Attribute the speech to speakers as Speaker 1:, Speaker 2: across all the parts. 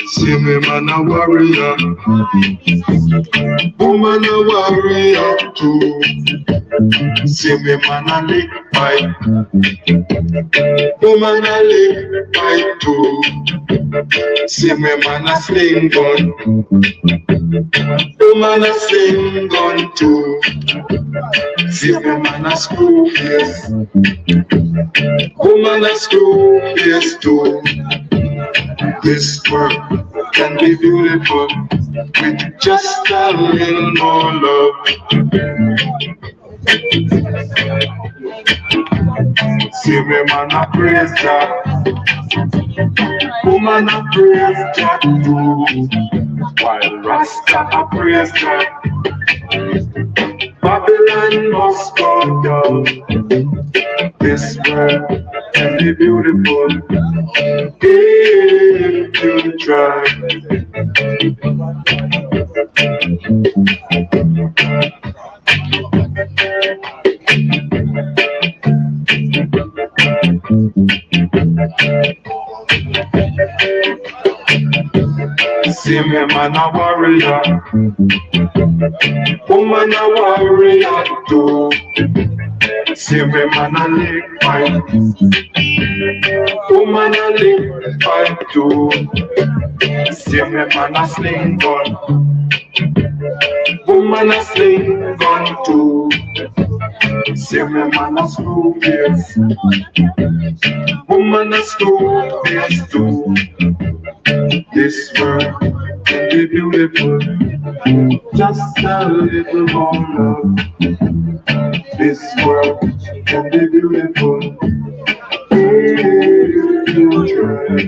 Speaker 1: See me man a warrior, woman a warrior too. See me man a lick pipe, woman a lick pipe too. See me man a sling gun, woman a sling gun too. See me man a screw face, woman a screw face too. This world can be beautiful with just a little more love. See me man a praise God, woman a praise God too. While Rasta a praise God, Babylon must go down. This world can be beautiful if you try. See me man a warrior, woman a warrior too. See me man a lick pipe, woman a lick pipe too. See me man a sling gun, woman a sling gun too. See me man a screw face, woman a screw face too. This world can be beautiful, just a little more love. This world can be beautiful if you try.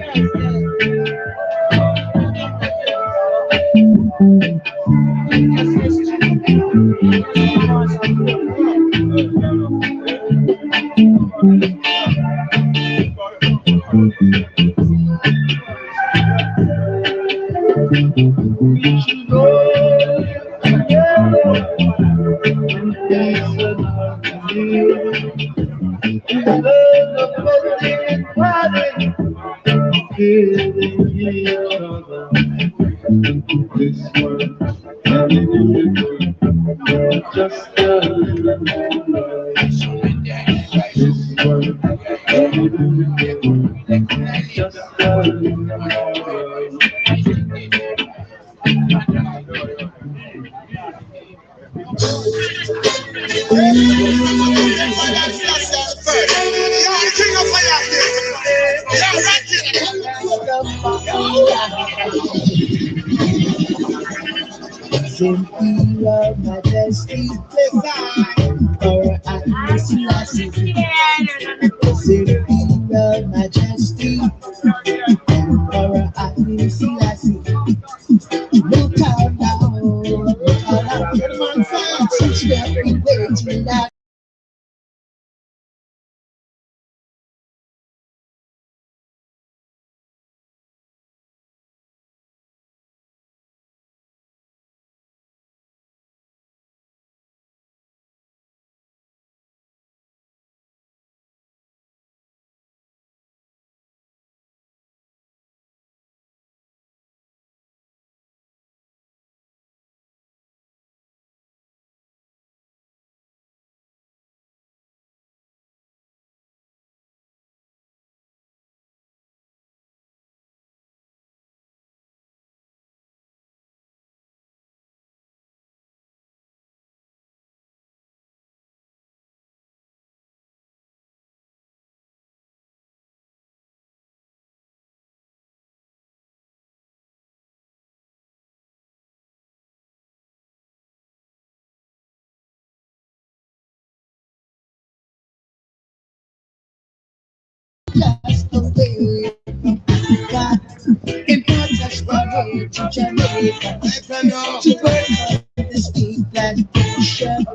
Speaker 2: Imperial Majesty, or Imperial Majesty, or look out now, teach them the way to life. Just the way that it was us way to Jamaica, to work on the steam plantation,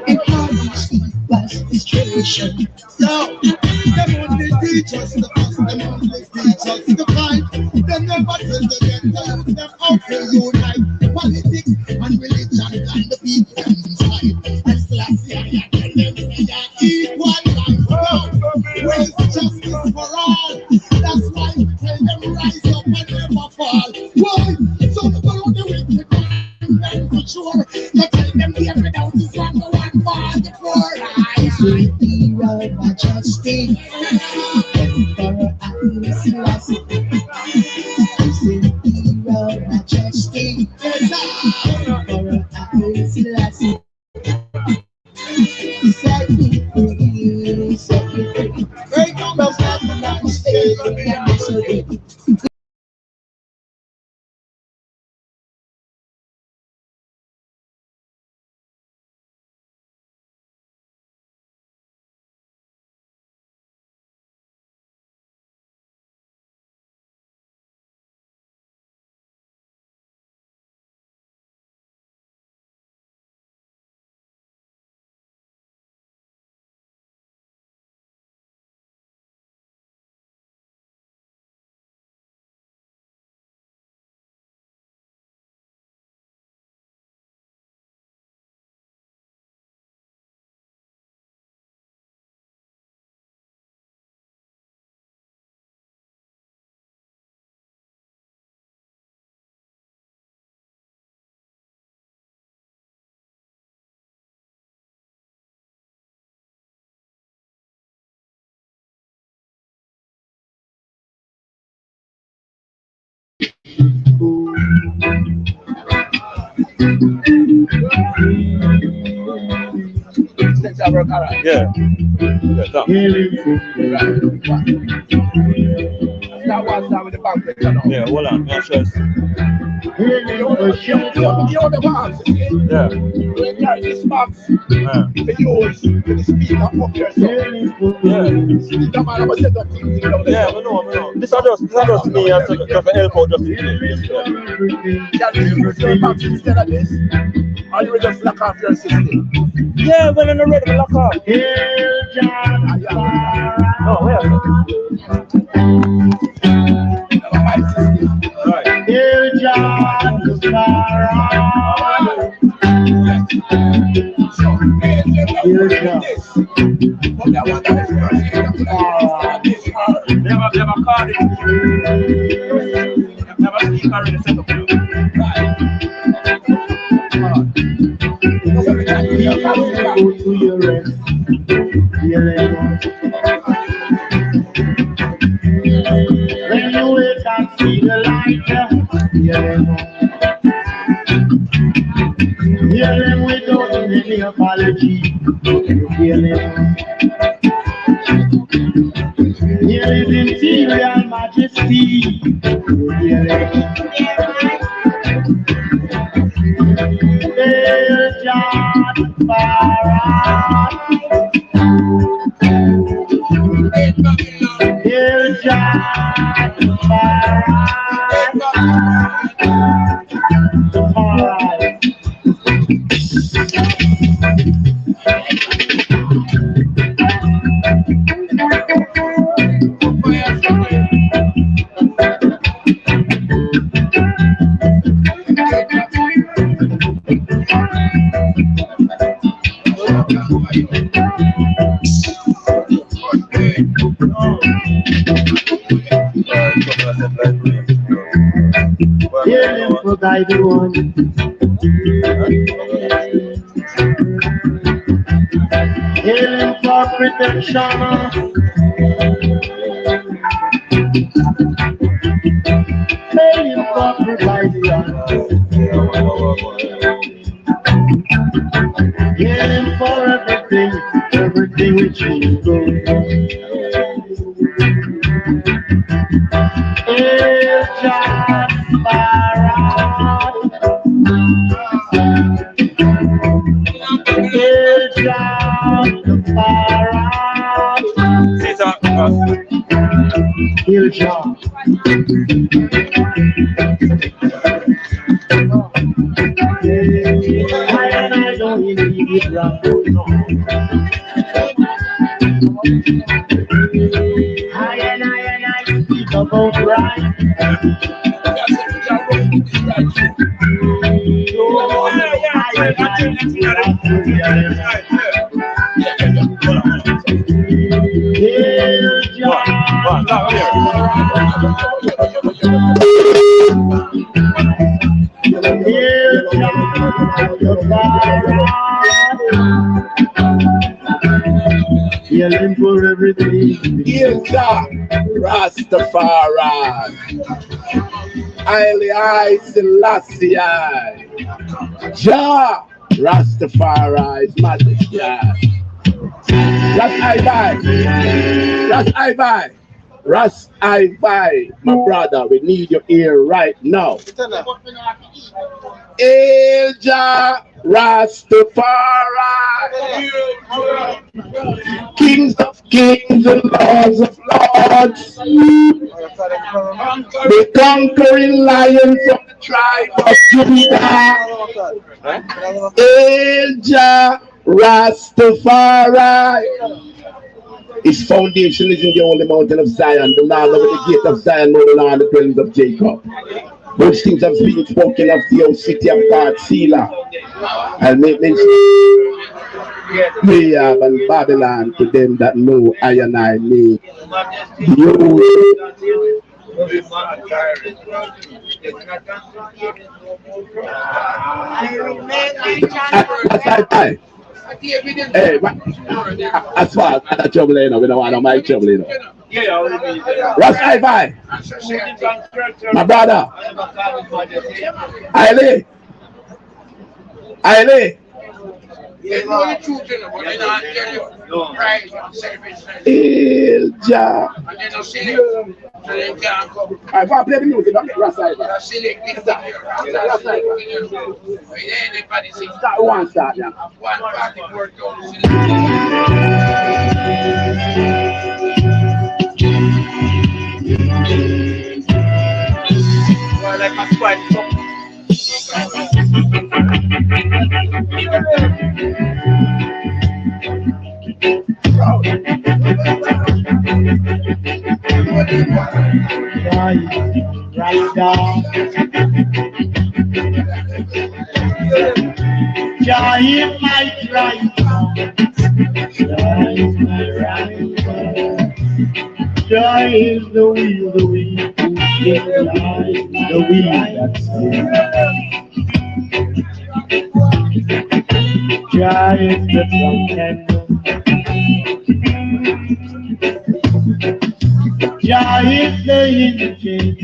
Speaker 2: and how we see frustration.
Speaker 3: So, them only teach us the us, them only teach us the fight. They never tell the ghetto, them how to unite. Politics and religion and the people inside. As classy I tell them
Speaker 2: Rise with hero majesty. Emperor Haile Selassie. Rise with hero majesty. Emperor Haile Selassie. Set me free, set me free. Break down the land, stay in misery.
Speaker 4: Yeah. That
Speaker 3: was that with the banquet, you know.
Speaker 4: Yeah, hold on. Yeah, sure.
Speaker 3: You know the box.
Speaker 4: Yeah.
Speaker 3: You carry this box. The yours with the speaker up here.
Speaker 4: Yeah.
Speaker 3: Speaker man, I was set up things.
Speaker 4: Yeah, I know. This is just me as just to help out just
Speaker 3: Can you use your box instead of this? Or you will just lock off your system?
Speaker 4: Yeah, when I'm ready to lock off. Oh, where? Right. Never called it. Never speak already set up.
Speaker 1: When you wake and see the light, hear them without any apology. Hear his imperial majesty. Hear John Barra. Hear John Barra. Hear him for guide you on. Hear him for protection. Hear him for provision. Hear him for everything which you do. He'll jump. I don't need it wrong. I speak about right. Healing for everything.
Speaker 5: Heal Jah Rastafari. I Selassie. Jah Rastafari is majesty. Ras I buy, my brother, we need your ear right now. Hail Jah Rastafari, kings of kings and lords of lords, the conquering lion from the tribe of Judah. Hail Jah Rastafari. His foundation is in the only mountain of Zion, the land over the gate of Zion, no the land of the dwellings of Jacob. Those things have been spoken of the old city of God, Selah. I'll make mention Moab and Babylon to them that know I and I make you. Hey, as far as the trouble, you know, we don't want no my trouble, you know. What's I buy? My brother. Aile. Il Jah. I go play the music, don't get Rasta. Start one start, yeah. Like my squad. Right down. Jah is my driver. Jah is my rider. Jah is the wheel pushing life, the wheel that spins. Jah is the trumpet. Jah is the engine.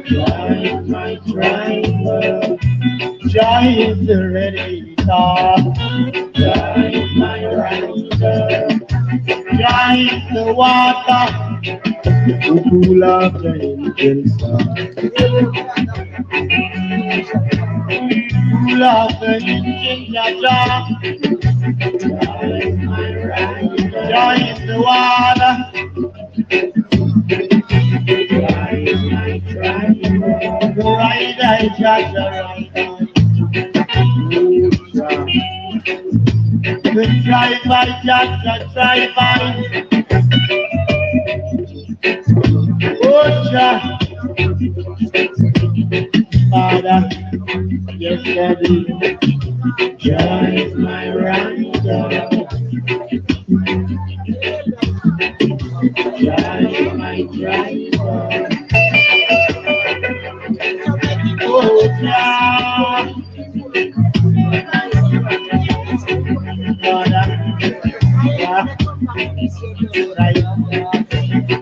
Speaker 5: Jah is my driver. Jah is the radiator. Jah is my rider. Jah is the water who cool off the engine start. Cool off the engine, Jah. Jah is my rider. Jah is the water. Jah is my driver. The rider is Jah, the rider. The driver, Jah, the driver. Oh, Jah. Father, yes, Daddy. Jah is my rider. Jah is my driver. Oh, Jah. Father, Jah.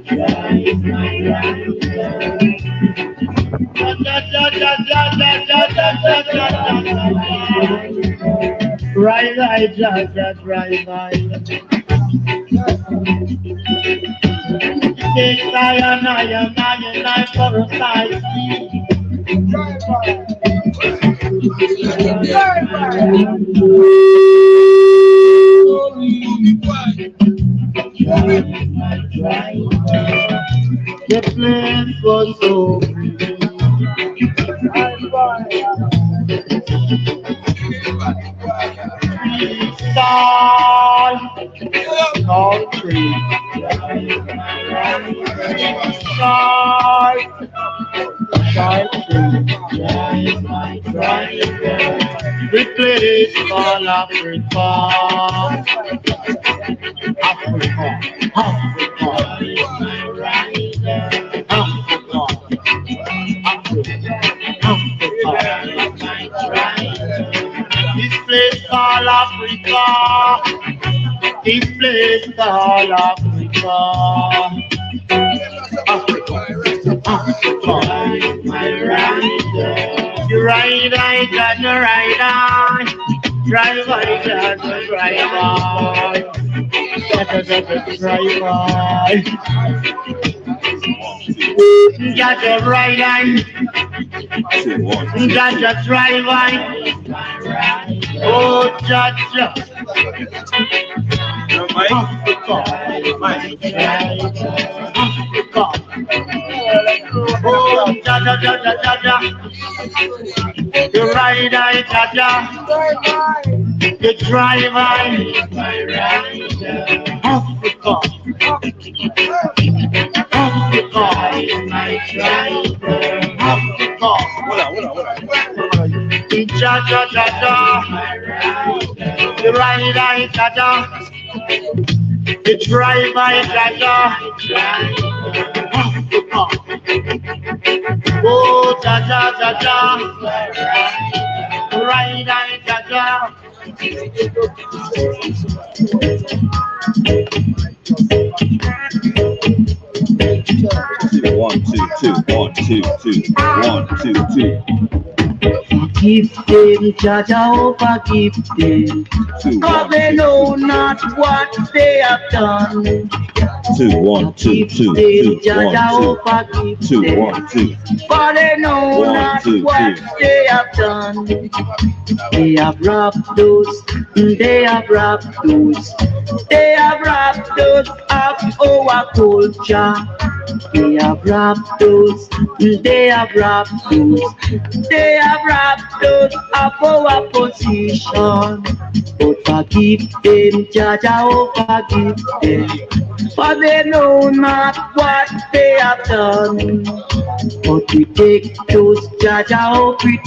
Speaker 5: Jah is my rider. Right, just right. Take I for a side. The place was so pretty. All tree. Side tree. My driver. We place all Africa. Africa. My rider. Africa. My driver. This place called Africa
Speaker 1: this place called Africa. My rider, you ride, I got the rider. Drive, I got the driver. Got the driver. Got the rider. Got the driver. Oh, Jaja. Oh, Jaja, Jaja, Jaja. The rider, Jaja. The driver, my rider. Africa. Africa, my driver. Africa. Jaja, Jaja. The rider, Jaja. The driver, Jaja. Africa. Oh, Jaja, Jaja. The rider, Jaja.
Speaker 6: One, two, two, one, two, two, one, two, two.
Speaker 2: Forgive them, Jaja, oh forgive them, cause they know not what they have done.
Speaker 6: Two, one, two, two, two,
Speaker 2: Jaja, oh forgive
Speaker 6: two,
Speaker 2: them,
Speaker 6: one, two.
Speaker 2: for they know
Speaker 6: One,
Speaker 2: not
Speaker 6: two,
Speaker 2: what
Speaker 6: two.
Speaker 2: they have done. They have robbed those, they have robbed those, they have robbed those of our culture. They have robbed those, they have robbed those, they have robbed those of our position. But forgive them, Jaja, oh forgive them, for they know not what they have done. But we take those, Jaja, oh we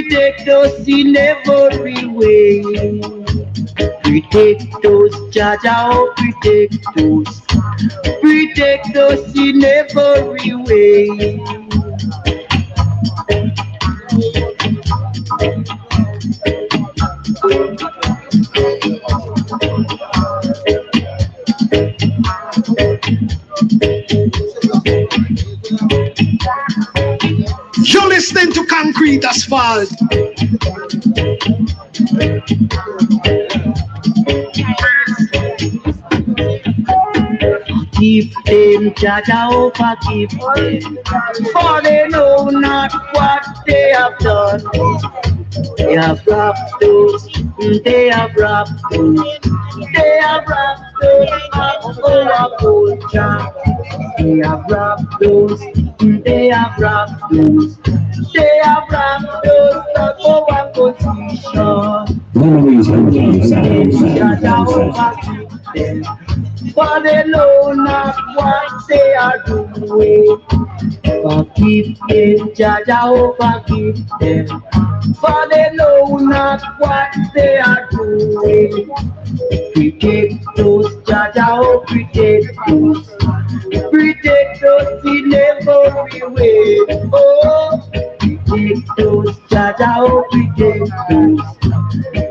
Speaker 2: take those in every way. We take those, Jaja, oh we take those in every way.
Speaker 3: You're listening to Concrete Asphalt.
Speaker 2: Forgive them, Jaja, oh forgive them, for they know not what they have done. They have robbed those, they have robbed those, they have robbed those of our culture. They have robbed those, they have robbed those, they have robbed those of our position. Jaja, oh forgive them, for they know not what they are doing. Forgive them, Jaja, oh forgive them, for they know not what they are doing. Protect those, Jaja, oh protect those in every way. Oh, protect those, Jaja, oh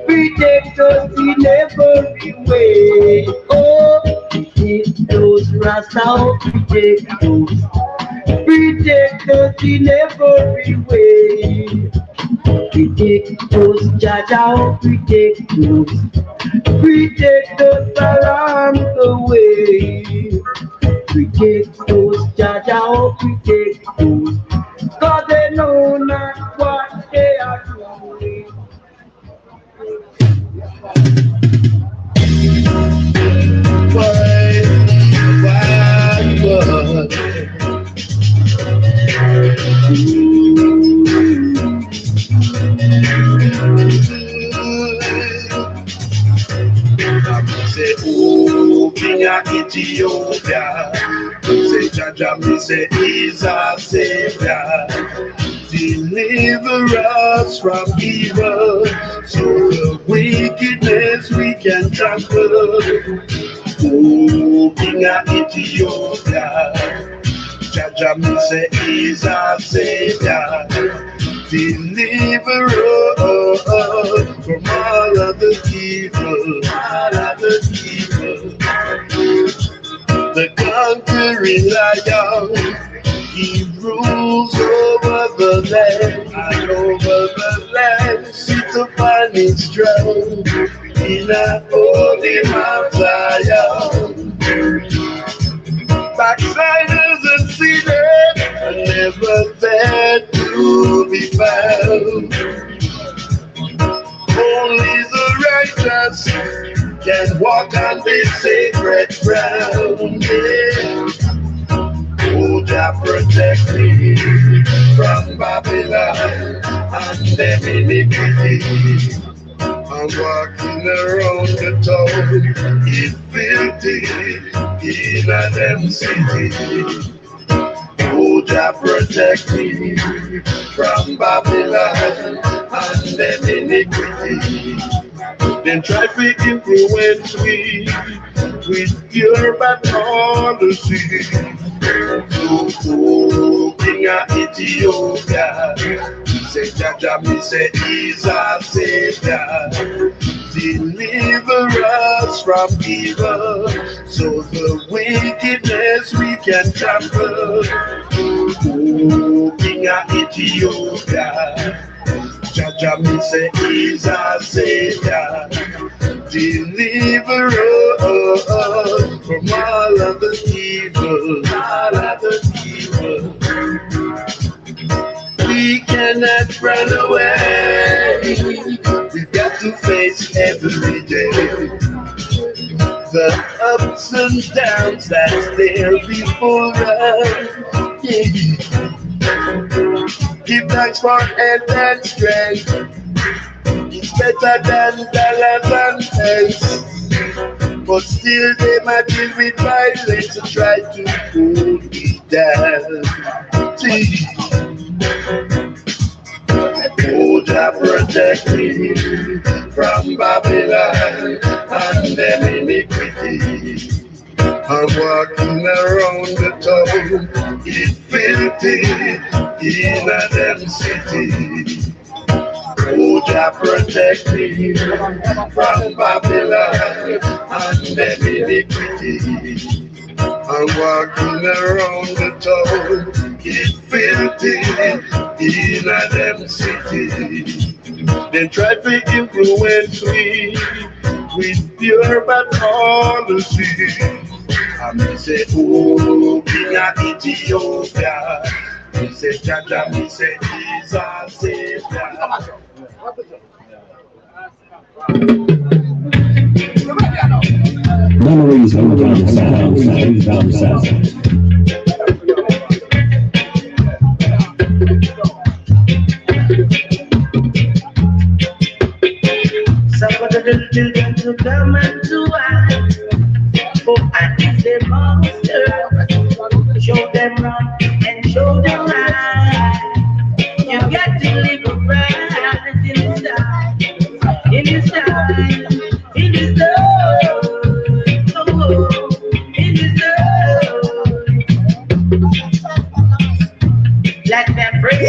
Speaker 2: protect those in every way. Oh, protect those, Rasta, oh protect those in every way. Protect those, Jaja, oh protect those along the way. Protect those, Jaja, oh protect those, cause they know not what they are doing.
Speaker 1: Say, oh, King of Ethiopia. Say, Jaja, me say, he's our savior. Deliver us from evil, so the wickedness we can tackle. Oh, King of Ethiopia. Jaja, me say, he's our savior. Deliver us from all of the evil, all of the evil. The conquering lion, he rules over the land, and over the land, sit upon his throne, in a holy Mount Zion. Backsliders and sinners are never there to be found. Only the righteous can walk on this sacred ground. Yeah. Oh, Jah protect me from Babylon and them iniquity. I'm walking around the town, it's filthy in a them city. Oh, Jah protect me from Babylon and them iniquity. Then try to influence me with your bad policy. Oh, King of Ethiopia, say Jaja, me say he's a savior. Deliver us from evil, so the wickedness we can trample. Oh, King of Ethiopia, Jaja, me say he's a savior. Deliver us from all of the evil, all of the evil. We cannot run away. We've got to face every day the ups and downs that's there before us. Yeah. Give thanks for health and strength. It's better than dollars and pence. But still they might deal with violence to try to hold me down. Oh, Jah protect me from Babylon and them iniquity. I'm walking around the town, it's filthy in a them city. Oh, Jah protect me from Babylon and them iniquity. I'm walking around the town, it's filthy in a them city. Then try to influence me with your bad policy. And me say, oh, King of Ethiopia, me say, Jaja, me say, he's a savior.
Speaker 7: Memories of the sound.
Speaker 2: Some of the little children to come and to us. For I is the monster. Show them wrong and show them right. You got to live right in the style. In the style. In the style. Oh, in the style. Like that break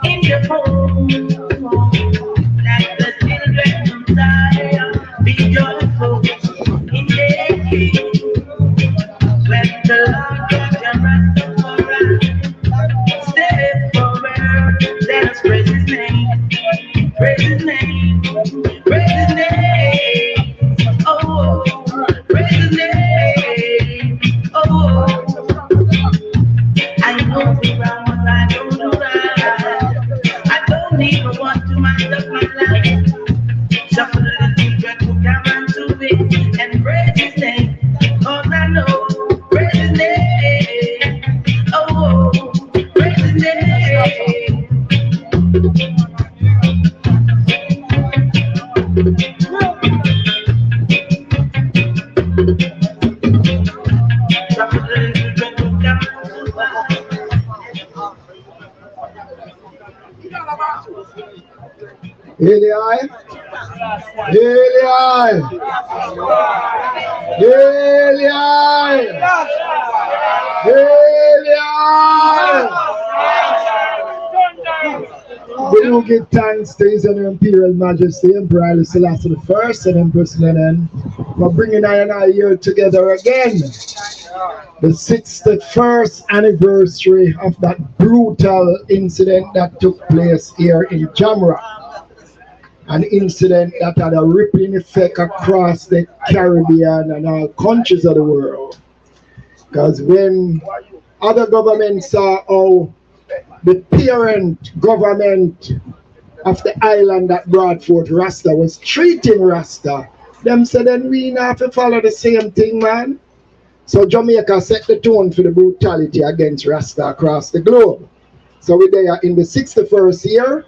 Speaker 2: in the home. Like the children from Zion. Be joyful in their king. When the Lord your Rastafari stay forever, let us praise his name. Praise his name. Praise his name. Oh, praise his name. Oh, I know the wrong, but I don't do right. I don't even want to mind up my life. Some of the children who come unto me and praise his name. All I know, praise his name. Oh, praise his name. Some of the children who come unto us.
Speaker 3: Daily eye. Daily eye. Daily eye. Daily eye. We do give thanks to His Honor Imperial Majesty Emperor Haile Selassie I and Empress Lenin for bringing I and I here together again. The 61st anniversary of that brutal incident that took place here in Jamrock. An incident that had a rippling effect across the Caribbean and all countries of the world. Because when other governments saw how the parent government of the island that brought forth Rasta was treating Rasta, them said, then we not have to follow the same thing, man. So Jamaica set the tone for the brutality against Rasta across the globe. So we're there in the 61st year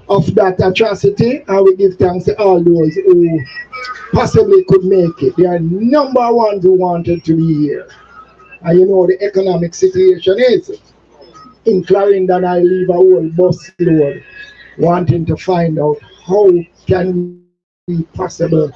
Speaker 3: of that atrocity, and we give thanks to all those who possibly could make it. They are number one who wanted to be here. And you know the economic situation is. In Clarendon, I leave a whole bus load wanting to find out how can we possibly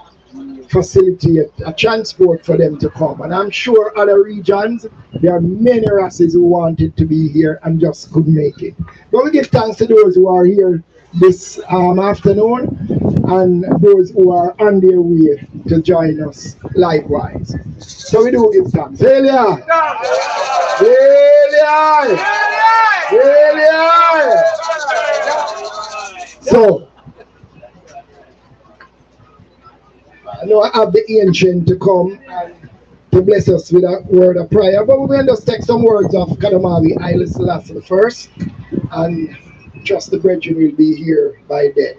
Speaker 3: facilitate a transport for them to come. And I'm sure other regions, there are many races who wanted to be here and just couldn't make it. But we give thanks to those who are here this afternoon and those who are on their way to join us likewise. So we do give thanks. Hallelujah! Hallelujah! Hallelujah! So, I know I have the ancient to come and to bless us with a word of prayer, but we're going to just take some words of Kadamawi Haile Selassie I and trust the brethren will be here by then.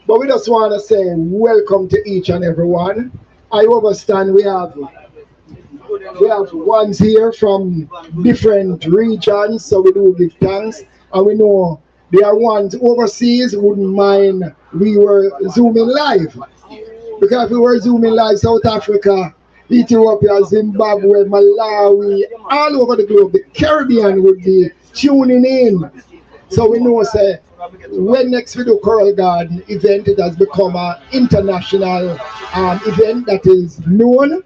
Speaker 3: But we just want to say welcome to each and every one. I understand we have ones here from different regions, so we do give thanks. And we know there are ones overseas who wouldn't mind we were zooming live. Because if we were zooming live, South Africa, Ethiopia, Zimbabwe, Malawi, all over the globe, the Caribbean would be tuning in. So we know, say, when next we do Coral Garden event, it has become an international event that is known,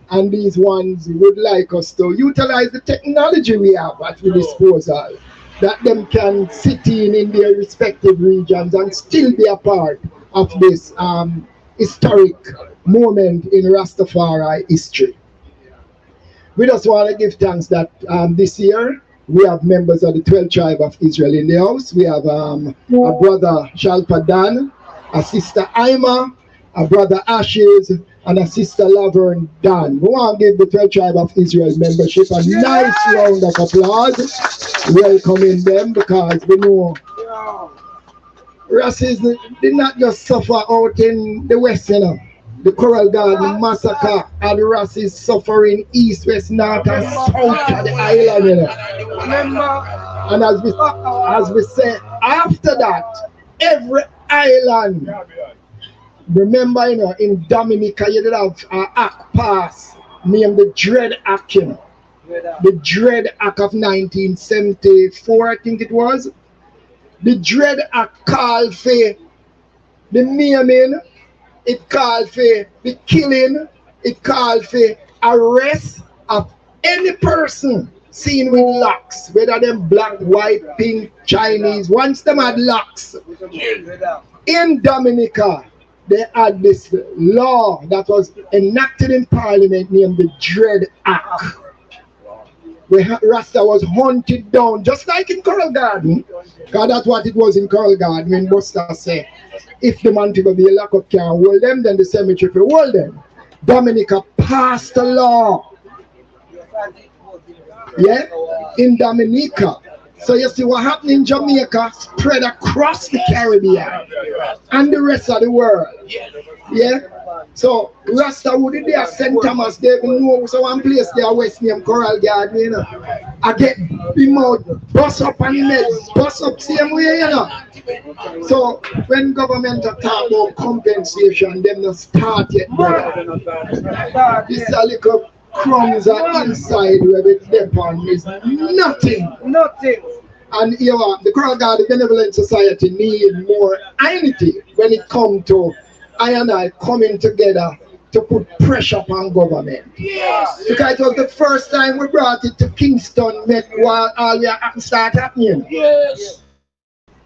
Speaker 3: and these ones would like us to utilize the technology we have at our disposal, that them can sit in their respective regions and still be a part of this historic moment in Rastafari history. We just want to give thanks that this year we have members of the 12th tribe of Israel in the house. We have a brother Shalpa Dan, a sister Ima, a brother Ashes, and a sister Laverne Dan. We want to give the 12th tribe of Israel membership a nice round of applause, welcoming them, because we know racism did not just suffer out in the West, you know. The Coral Garden massacre and the racists suffering east, west, north, and south of the island, you know. And as we say, after that, every island, remember, you know, in Dominica, you did have an act passed named the Dread Act, you know. The Dread Act of 1974, I think it was. The Dread Act called for the maiming, it called for the killing, it called for arrest of any person seen with locks, whether them black, white, pink, Chinese. Once them had locks, in Dominica, they had this law that was enacted in Parliament named the Dread Act, where Rasta was hunted down, just like in Coral Garden, because that's what it was in Coral Garden when Buster said, if the man to be a lock up can't hold them, then the cemetery will hold them. Dominica passed a law, yeah, in Dominica. So you see what happened in Jamaica spread across the Caribbean and the rest of the world, yeah. So Rasta would be there, St. Thomas, they even know so one place there west named Coral Garden, you know. I get him out, bust up and meds, bust up same way, you know. So when government talk about compensation, them not start yet, brother. This a little crumbs are inside where the depot is nothing. And you know, the Coral Garden Benevolent Society need more unity when it comes to I and I coming together to put pressure upon government. Yes. Because it was the first time we brought it to Kingston, met while all the action start happening. Yes.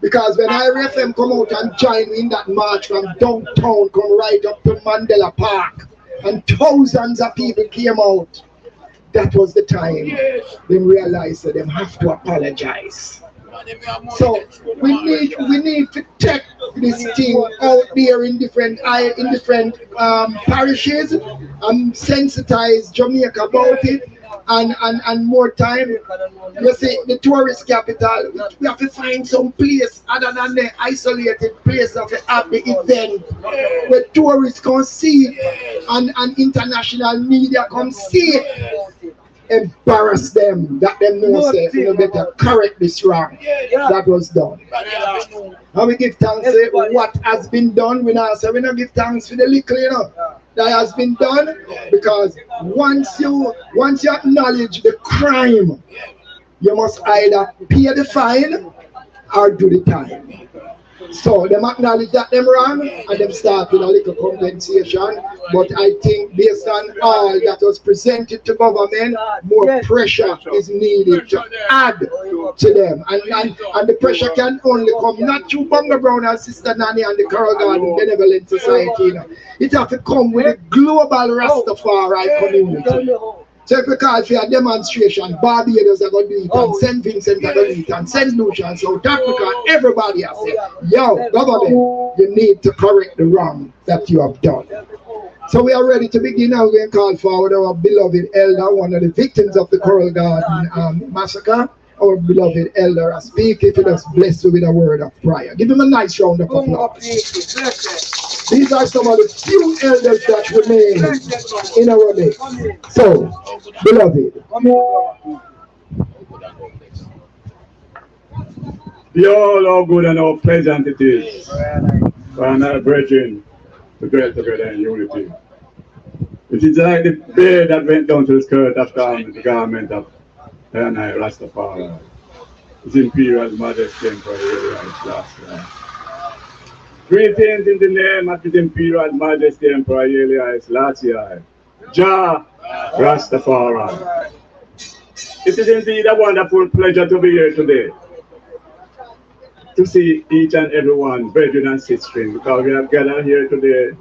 Speaker 3: Because when IRFM come out and join in that march from downtown, come right up to Mandela Park, and thousands of people came out, that was the time they realized that they have to apologize. So we need to take this thing out there in different parishes and sensitize Jamaica about it, and more time. You see, the tourist capital, we have to find some place other than the isolated place of the event where tourists can see and international media come see. Embarrass them, that them know say you better correct this wrong. That was done. And we give thanks for what has been done. We now say we don't give thanks for the little, that has been done, because once you acknowledge the crime, you must either pay the fine or do the time. So them acknowledge that them wrong and them start with a little compensation. But I think based on all that was presented to government, more pressure is needed to add to them. And the pressure can only come not through Bunga Brown and Sister Nanny and the Coral Garden Benevolent Society. It has to come with the global Rastafari community. So if we call for a demonstration, Barbados are going to do it, and St. Vincent are going to do it, and St. Lucia, South Africa, everybody has said, yo, government, you need to correct the wrong that you have done. So we are ready to begin now. We're going to call forward our beloved elder, one of the victims of the Coral Garden massacre. Our beloved elder, a speaker, to us, bless you with a word of prayer. Give him a nice round of applause. These are some of the few elders that remain in our midst. So, beloved,
Speaker 8: Behold how good and how pleasant it is for our brethren to dwell together in unity. It is like the bear that went down to the skirt of the garment of Rastafari. His Imperial Majesty Emperor Haile last night. Greetings in the name of His Imperial Majesty Emperor Haile Selassie, Jah Rastafari. It is indeed a wonderful pleasure to be here today, to see each and every one, brethren and sisters, because we have gathered here today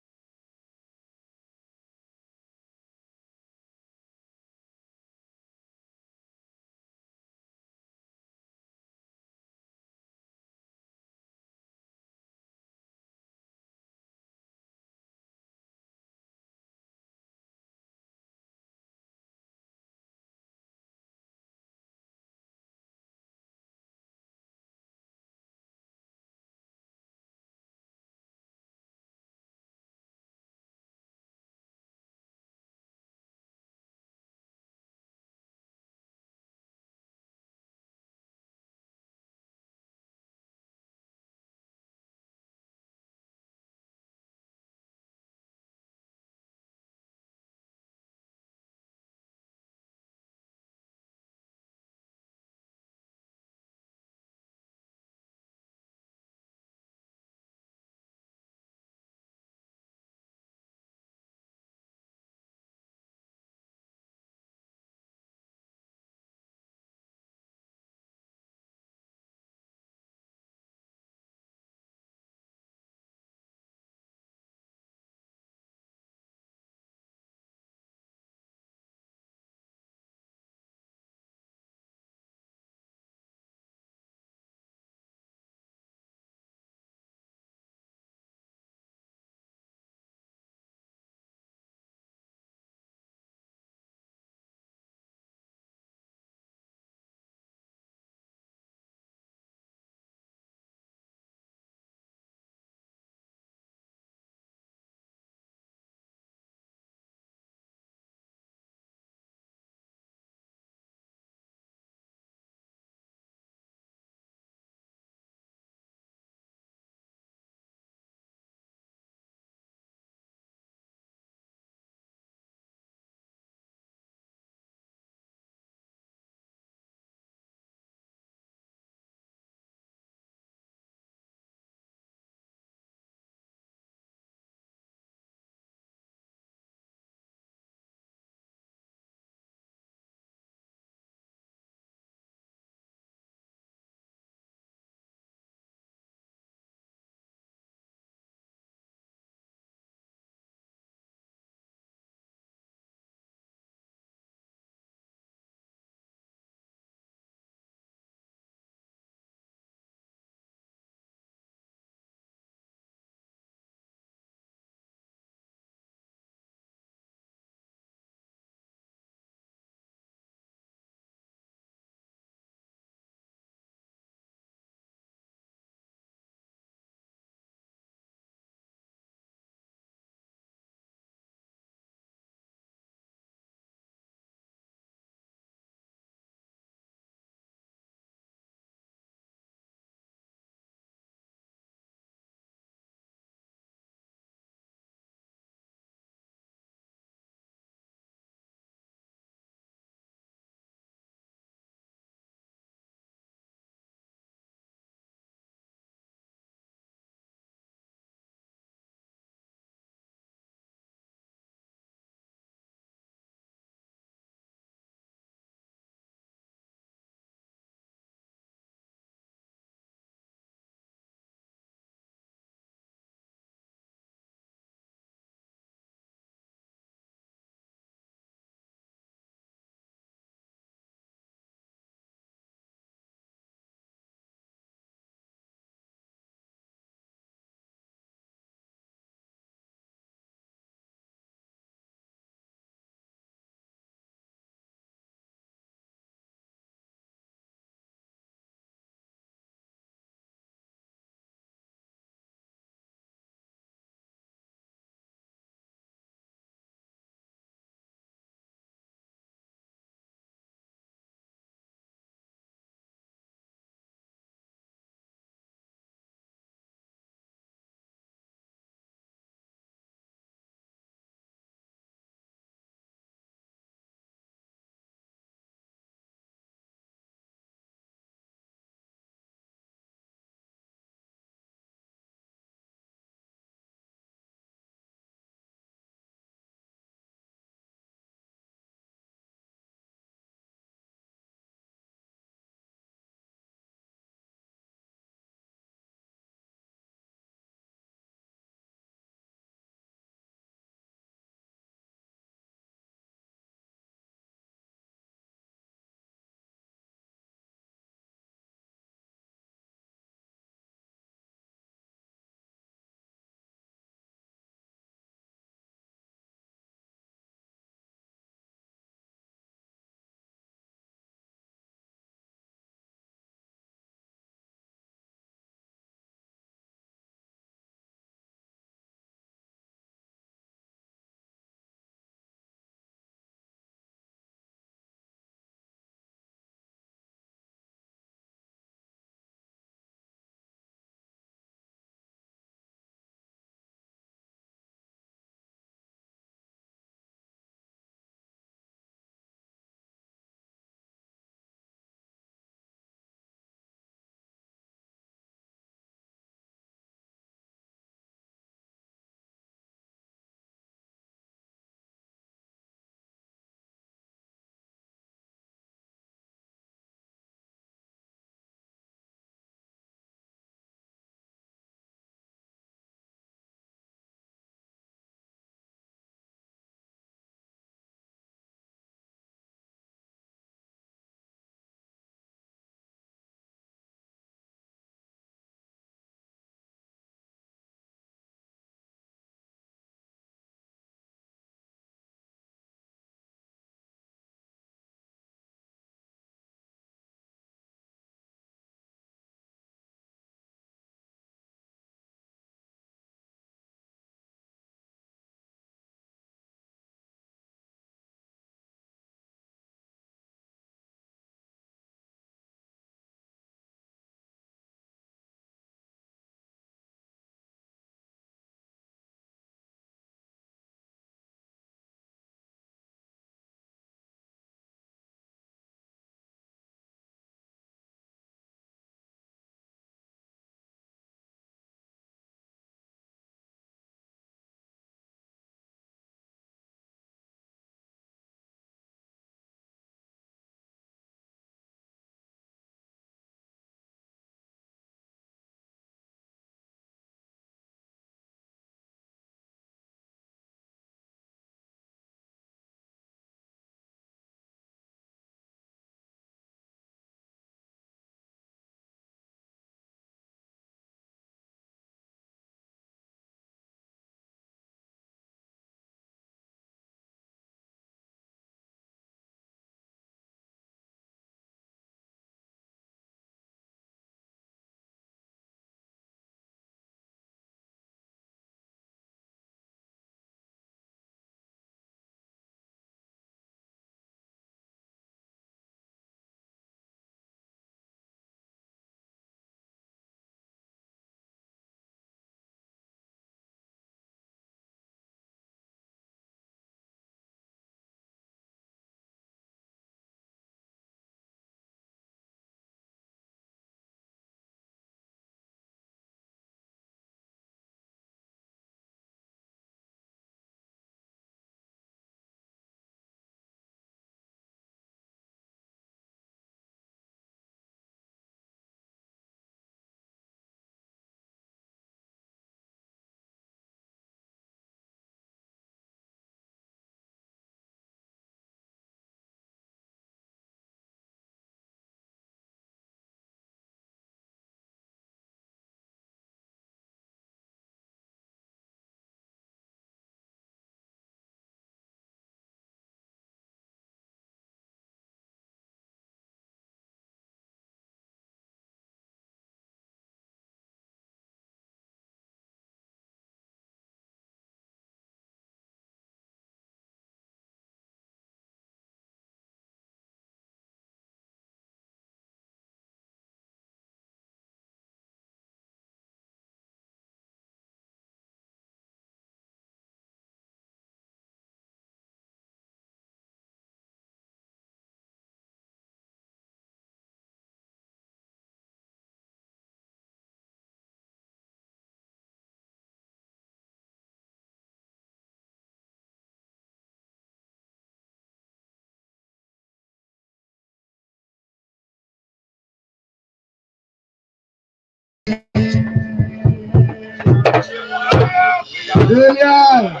Speaker 3: Failure!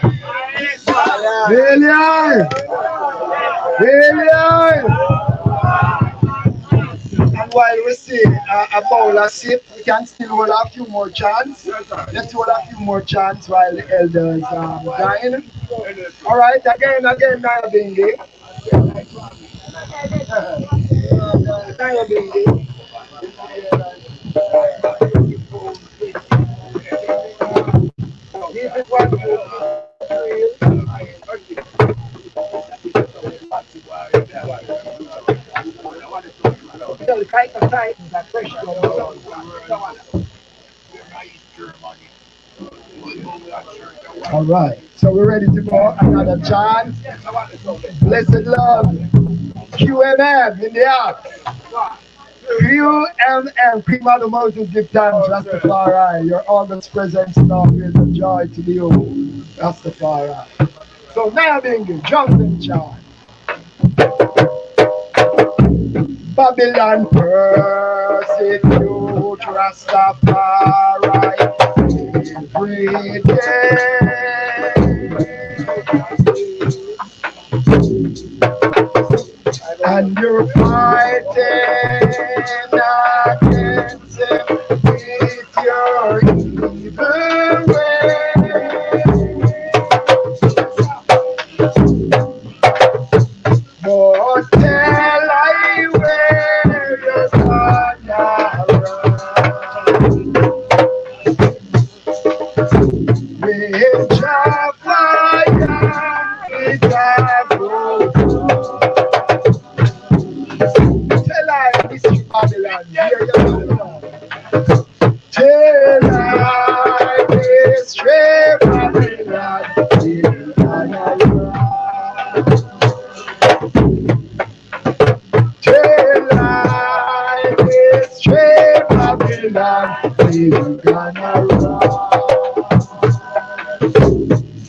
Speaker 3: Failure! Failure! And while we see a bowler sip, we can still hold a few more chants. Let's hold a few more chants while the elders dine. Alright, again, Naya Bingi. Naya Bingi. This is what all right, so we're ready to go. Another chant. Blessed love. QMM in the act. QMM, Prima the Moses, give thanks, Rastafari. Your August presence now is a joy to you, Rastafari. So now, Bingy, jump in chant. Babylon persecute Rastafari every day. And you're fighting against him with your evil way. But tell I where you're gonna run. With your fire, with your broken. Tell I this is Babylon, hear your Babylon. Tell I this is Babylon, you're gonna run. Till I is straight Babylon, we're gonna run.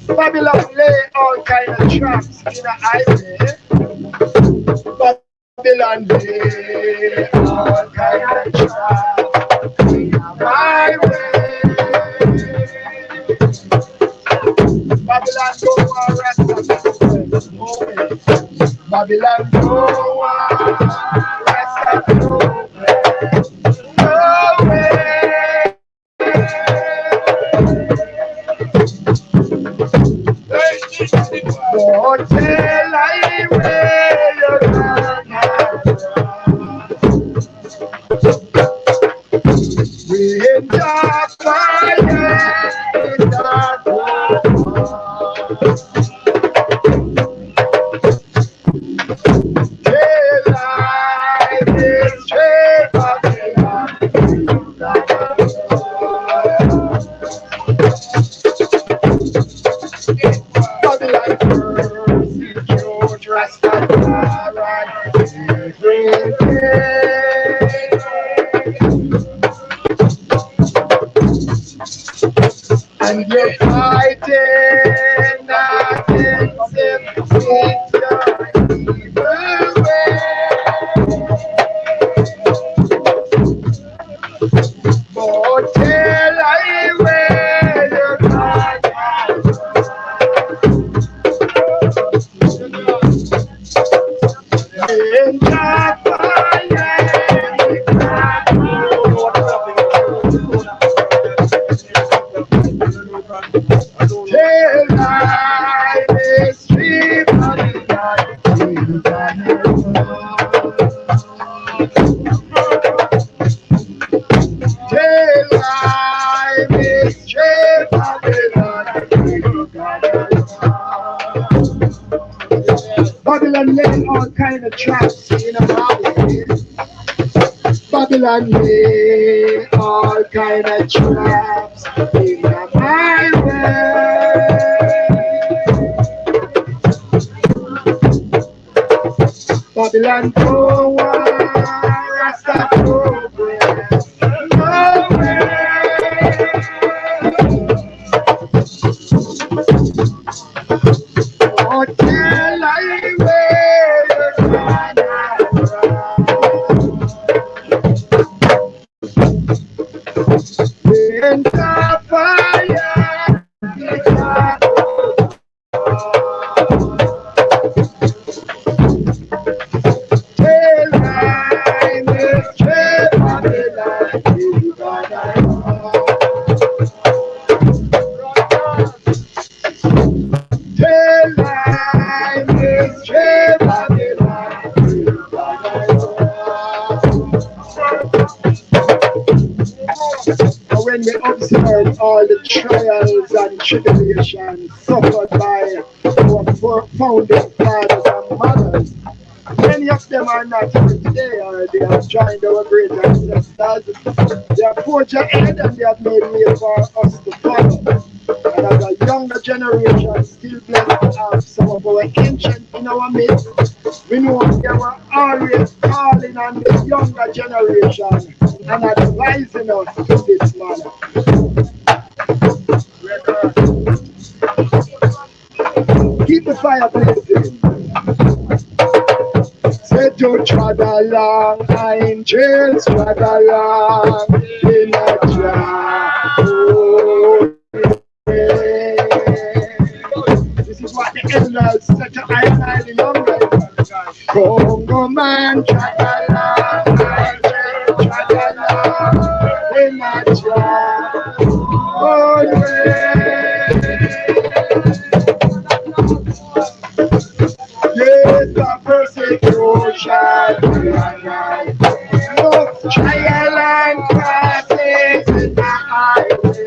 Speaker 3: Babylon lay all kind of traps in a highway. Babylon lay all kind of traps in a highway. Babylon go on rest no way. Babylon go on rest no way. Don't tell I where you're gonna run. We in dark fire, in dark water. Till I is straight Babylon, Babylon persecute Rastafari every day. And you're fighting against him with your evil way. But tell I where you're gonna in the till I is free Babylon, we're gonna till I is free Babylon, we're gonna Babylon lay all kind of traps in a highway. Babylon lay all kind of traps in a highway. Babylon go on, Rasta progress nowhere. Oh, tell I where you're gonna run. In the fire, in the When we observe all the trials and tribulations suffered by our founding fathers and mothers, many of them are not here today, or they have joined our great ancestors. They have forged ahead and they have made way for us to follow. And as a younger generation, still blessed to have some of our ancient in our midst, we know they were always calling on the younger generation and advising us in this manner. Keep the fire blazing. Say to trod along, angels trod along in a dry way. This is what the elders said to I and I, the young guys. Congo man trod along, angels trod along in a dry way. Yes, the persecution, no trial and crosses in the highway.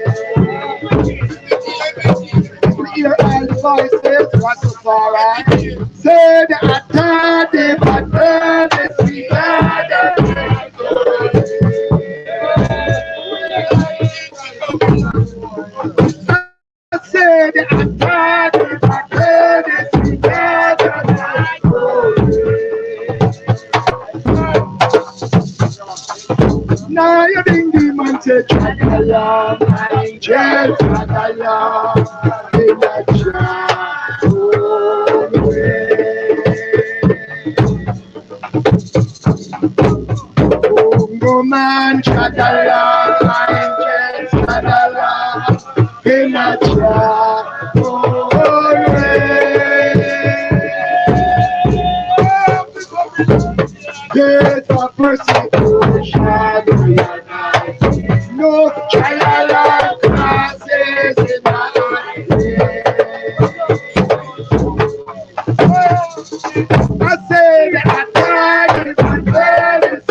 Speaker 3: We hear all the voices, what's the far say the attack, but the sweet say the attack, but the sweet now you think the man say drag along, angel drag along, in a drag away. Congo man drag along, angel drag along, in a drag away. There's a persecution, no trial and crosses in the highway. I say that I is my greatest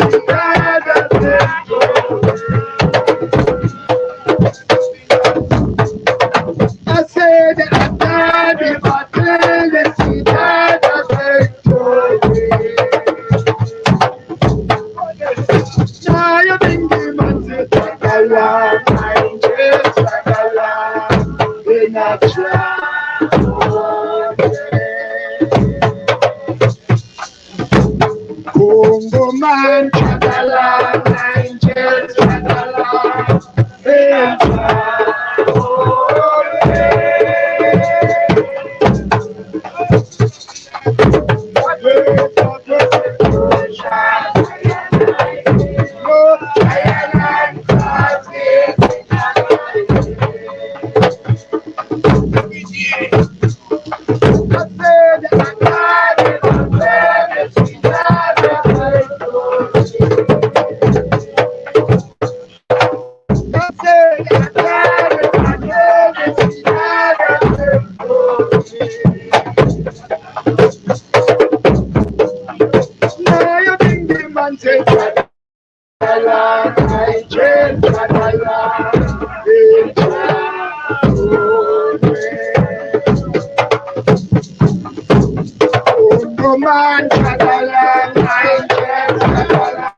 Speaker 3: I say that I is my greatest now you think the man say drag along, angels drag along, in a drag Congo man drag along, angels drag along, in a drag man drag along, angels drag along,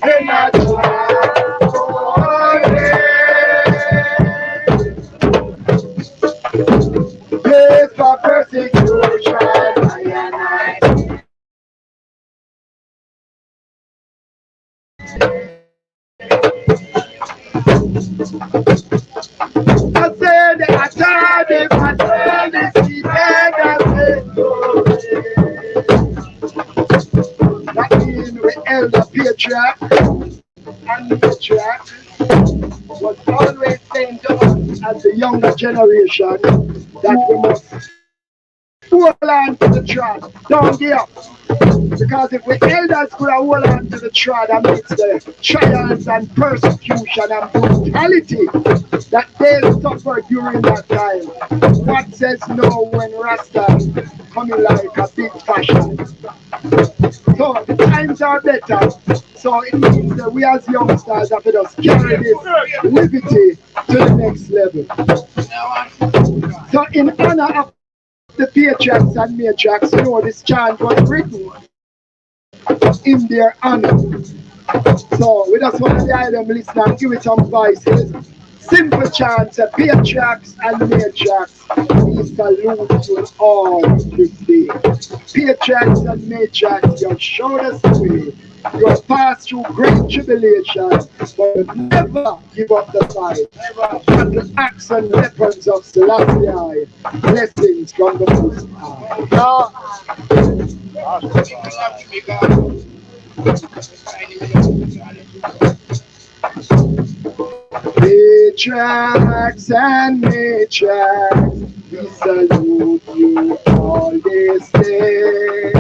Speaker 3: in a drag away. Place for persecution, I and I. I said the attack, but the sea that means we held the patriarch and the patriarch was always saying to us as the younger generation that we must hold on to the track. Don't give up. Because if the elders could have hold on to the trod amidst the trials and persecution and brutality that they suffered during that time, what says no when Rasta coming like a big fashion? So the times are better. So it means that we as youngsters have to just carry this liberty to the next level. So in honor of the patriarchs and matriarchs, you know, this chant was written in their honor. So we just want to hear them listen and give it some voices. Simple chant, patriarchs and matriarchs, we salute you all this day. Patriarchs and matriarchs, you have showed us the way. You have passed through great tribulation, but you never give up the fight. Battle axe and weapons of Selassie, blessings from the Most High. Patriarchs and matriarchs, we salute you all this day.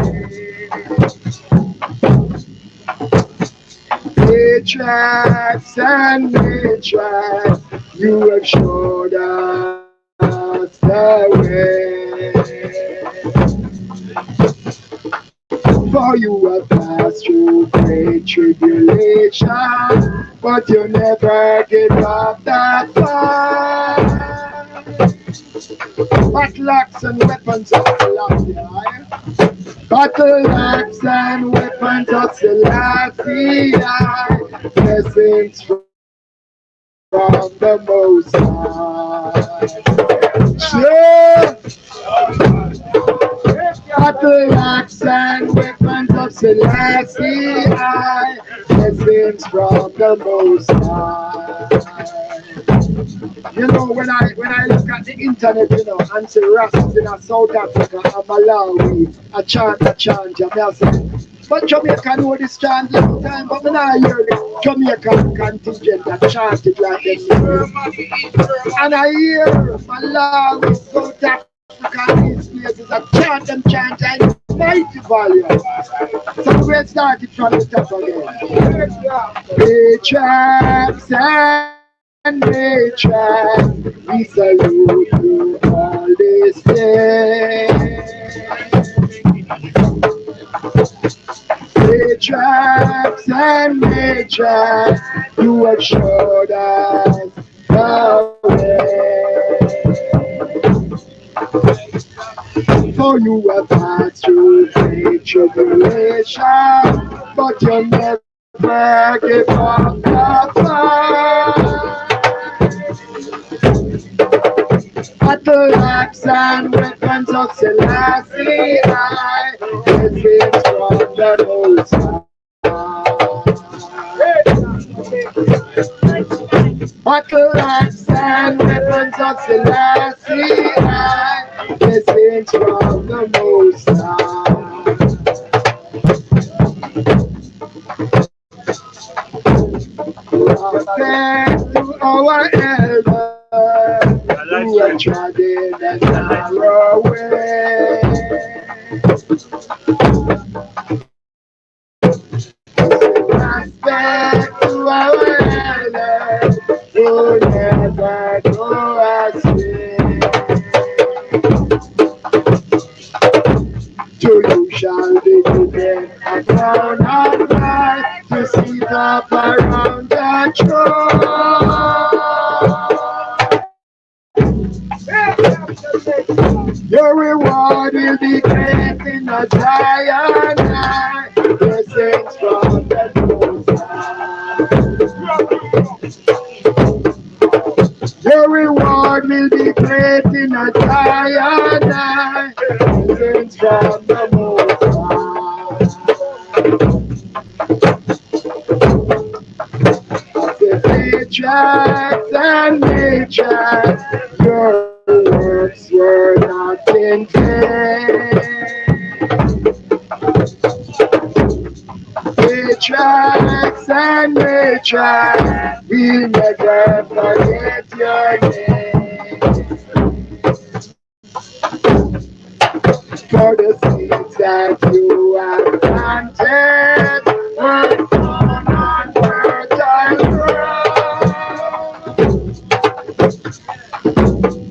Speaker 3: Patriarchs and matriarchs, you have showed us the way. For you have passed through great tribulation, but you never give up that fight. Battle axe and weapons of Selassie. Battle axe and weapons of Selassie. Blessings from the Most High. Yeah. Battle axe and weapons of Selassie, blessings from the Most High. You know, when I look at the internet, you know, and see Rastas in South Africa and Malawi, a chant, Jamaica. But Jamaica know this chant long time, but when I hear the Jamaican contingent that chanted like this, and I hear Malawi, South Africa, these places are chant and mighty volume. So we'll start it from the top again. Patriarchs and matriarchs, we salute you all this day. Patriarchs and matriarchs, you have showed us the way. For you have passed through great tribulation, but you never give up the fight. Battle axe and weapons of Selassie, blessings from the Most High. Battle axe and weapons of Selassie, blessings from the Most High. Thanks to our elders who are treading a narrow way. Respect to our elders who never go astray. To you shall be given a crown of life to sit up around the throne. Your reward will be great in a giant night. Blessings from the Most High. Your reward will be great in a giant night. Blessings from the Most High. The patriarchs and matriarchs, your works were not in vain. Patriarchs and matriarchs, we never forget your name. For the seeds that you have planted were sown on fertile ground.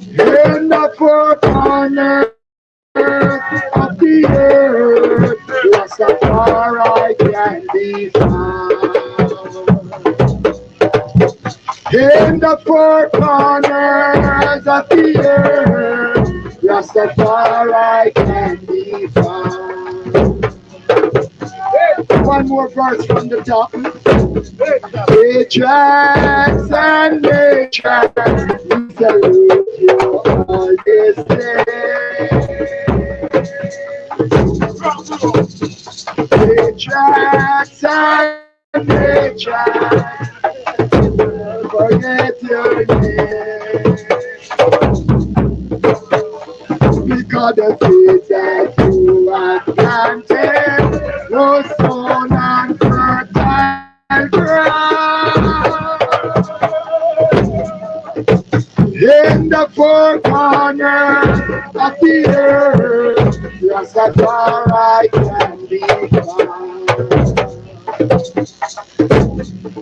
Speaker 3: In the four corners of the earth, Rastafari can be found. In the four corners of the earth, Rastafari can be found. One more verse from the top. Matrix and matrix, we salute you all this day. Matrix and matrix, forget your name. Because the seeds that you have planted was sown on fertile ground. In the four corners of the earth, Rastafari can be found.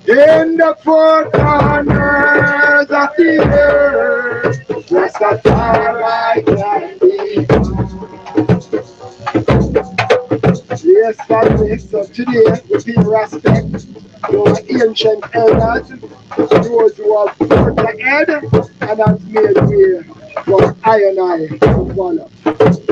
Speaker 3: In the four corners of the earth, Rastafari can be found. Yes, family, so today we pay respect to our ancient elders, those who have put ahead and have made way for I and I to follow.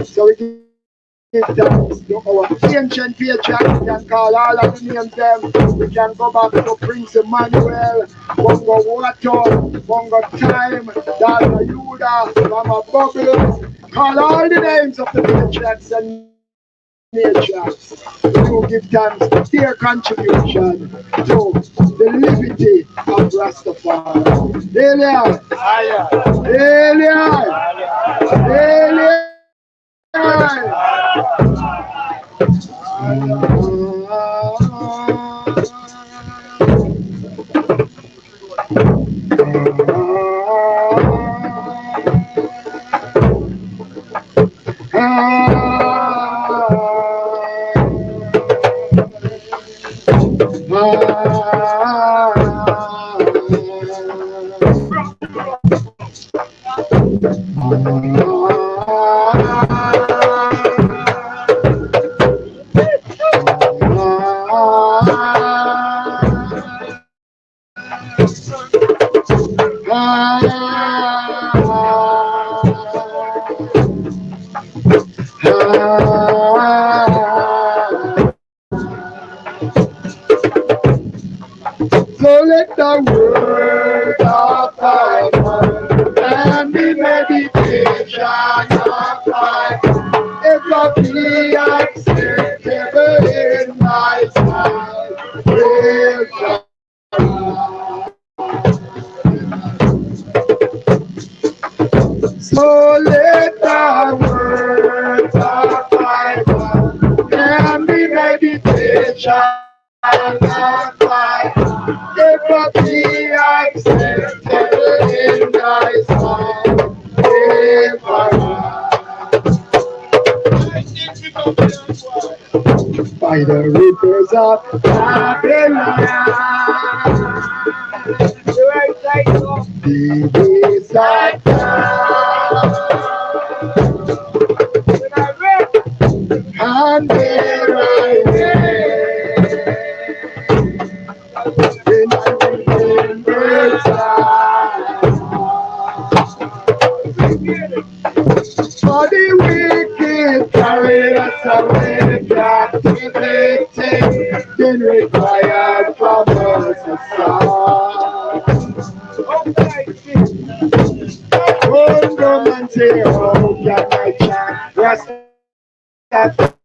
Speaker 3: So we give thanks to our ancient patriarchs. We can call all of the names them. We can go back to Prince Emmanuel, Bongo Water, Bongo Time, Dada Yuda, Mama Bubbles. Call all the names of the patriarchs and patriarchs. To give thanks for their contribution to the liberty of Rastafari. Alien! Alien! Alien! So let the word of Bible and the meditation of Bible ever be acceptable in my sight. Praise God. So let the word of Bible and the meditation of Bible ever be acceptable in thy sight. By the rivers of Babylon, be beside and there I for the wicked carry us away captivity, then required from us a song. One woman say, oh, can I chant? Rest that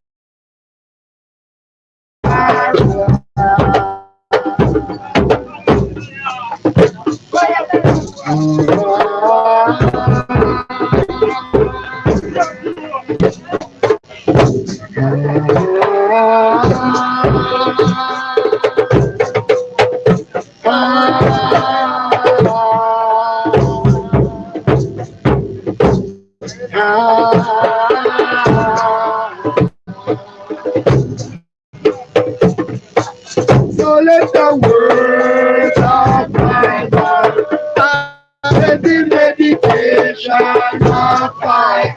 Speaker 3: of fight.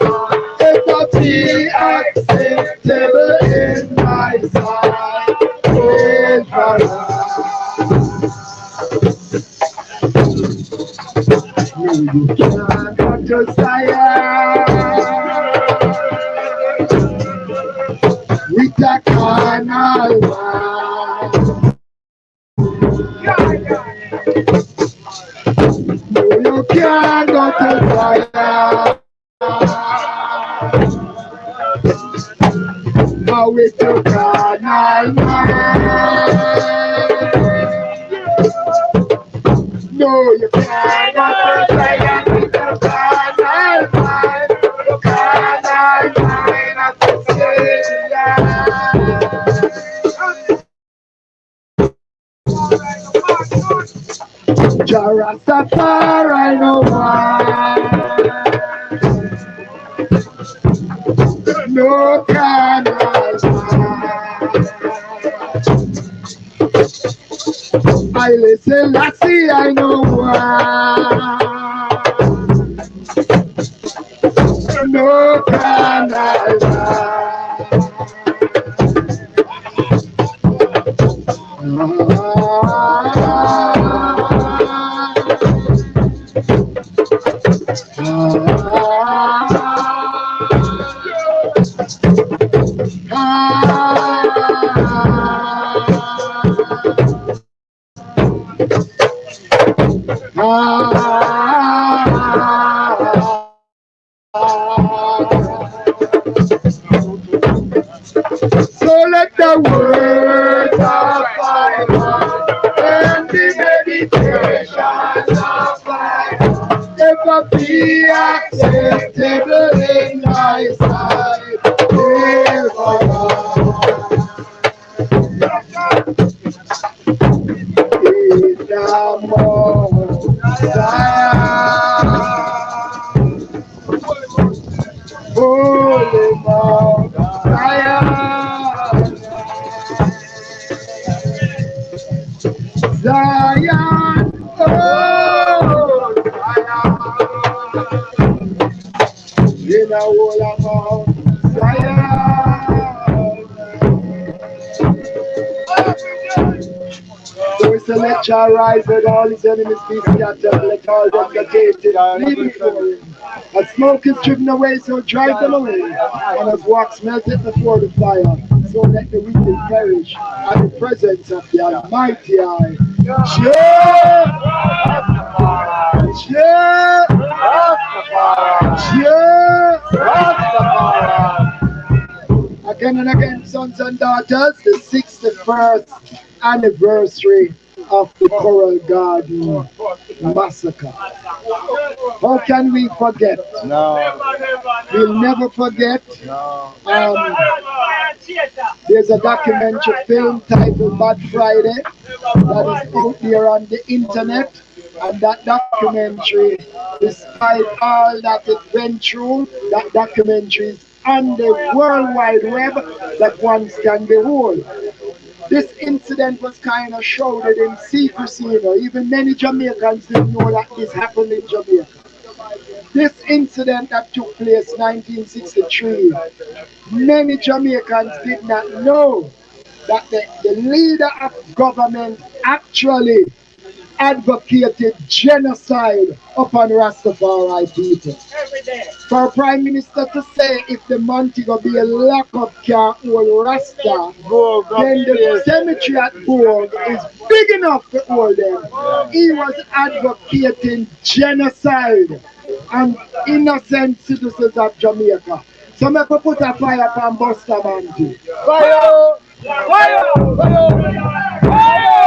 Speaker 3: If I be acceptable in my sight, in you cannot to with a carnal mind. You can't go to fire. But with a carnal mind. No, you can't go to fire with a carnal mind. You carnal mind of the Savior. Jarastafari no one, no carnal I listen, I see, I know why. No carnal So let the words of Bible and the meditations of Bible ever be acceptable in thy sight. In the Most Holy Mount Zion, oh Zion, in a whole of Zion. So it's a lecture rise with all his enemies be scattered, let all them that hated leave before him. As smoke is driven away, so drive them away, and as wax melted before the fire, so let the wicked perish at the presence of the Almighty Eye. Again and again, sons and daughters, the 61st anniversary of the Coral Garden massacre. How can we forget?
Speaker 4: No.
Speaker 3: We'll never forget.
Speaker 4: No.
Speaker 3: There's a documentary film titled Bad Friday that is out there on the internet, and that documentary, despite all that it went through, that documentary is on the World Wide Web that one can behold. This incident was kind of shrouded in secrecy, you know. Even many Jamaicans didn't know that this happened in Jamaica. This incident that took place in 1963, many Jamaicans did not know that the leader of government actually advocated genocide upon Rastafari people. For a Prime Minister to say if the Montego Bay lockup can't hold Rasta, then the cemetery at Bourg is big enough to hold them. He was advocating genocide and innocent citizens of Jamaica. Some people put a fire upon Buster Manti. Fire! Fire! Fire! Fire!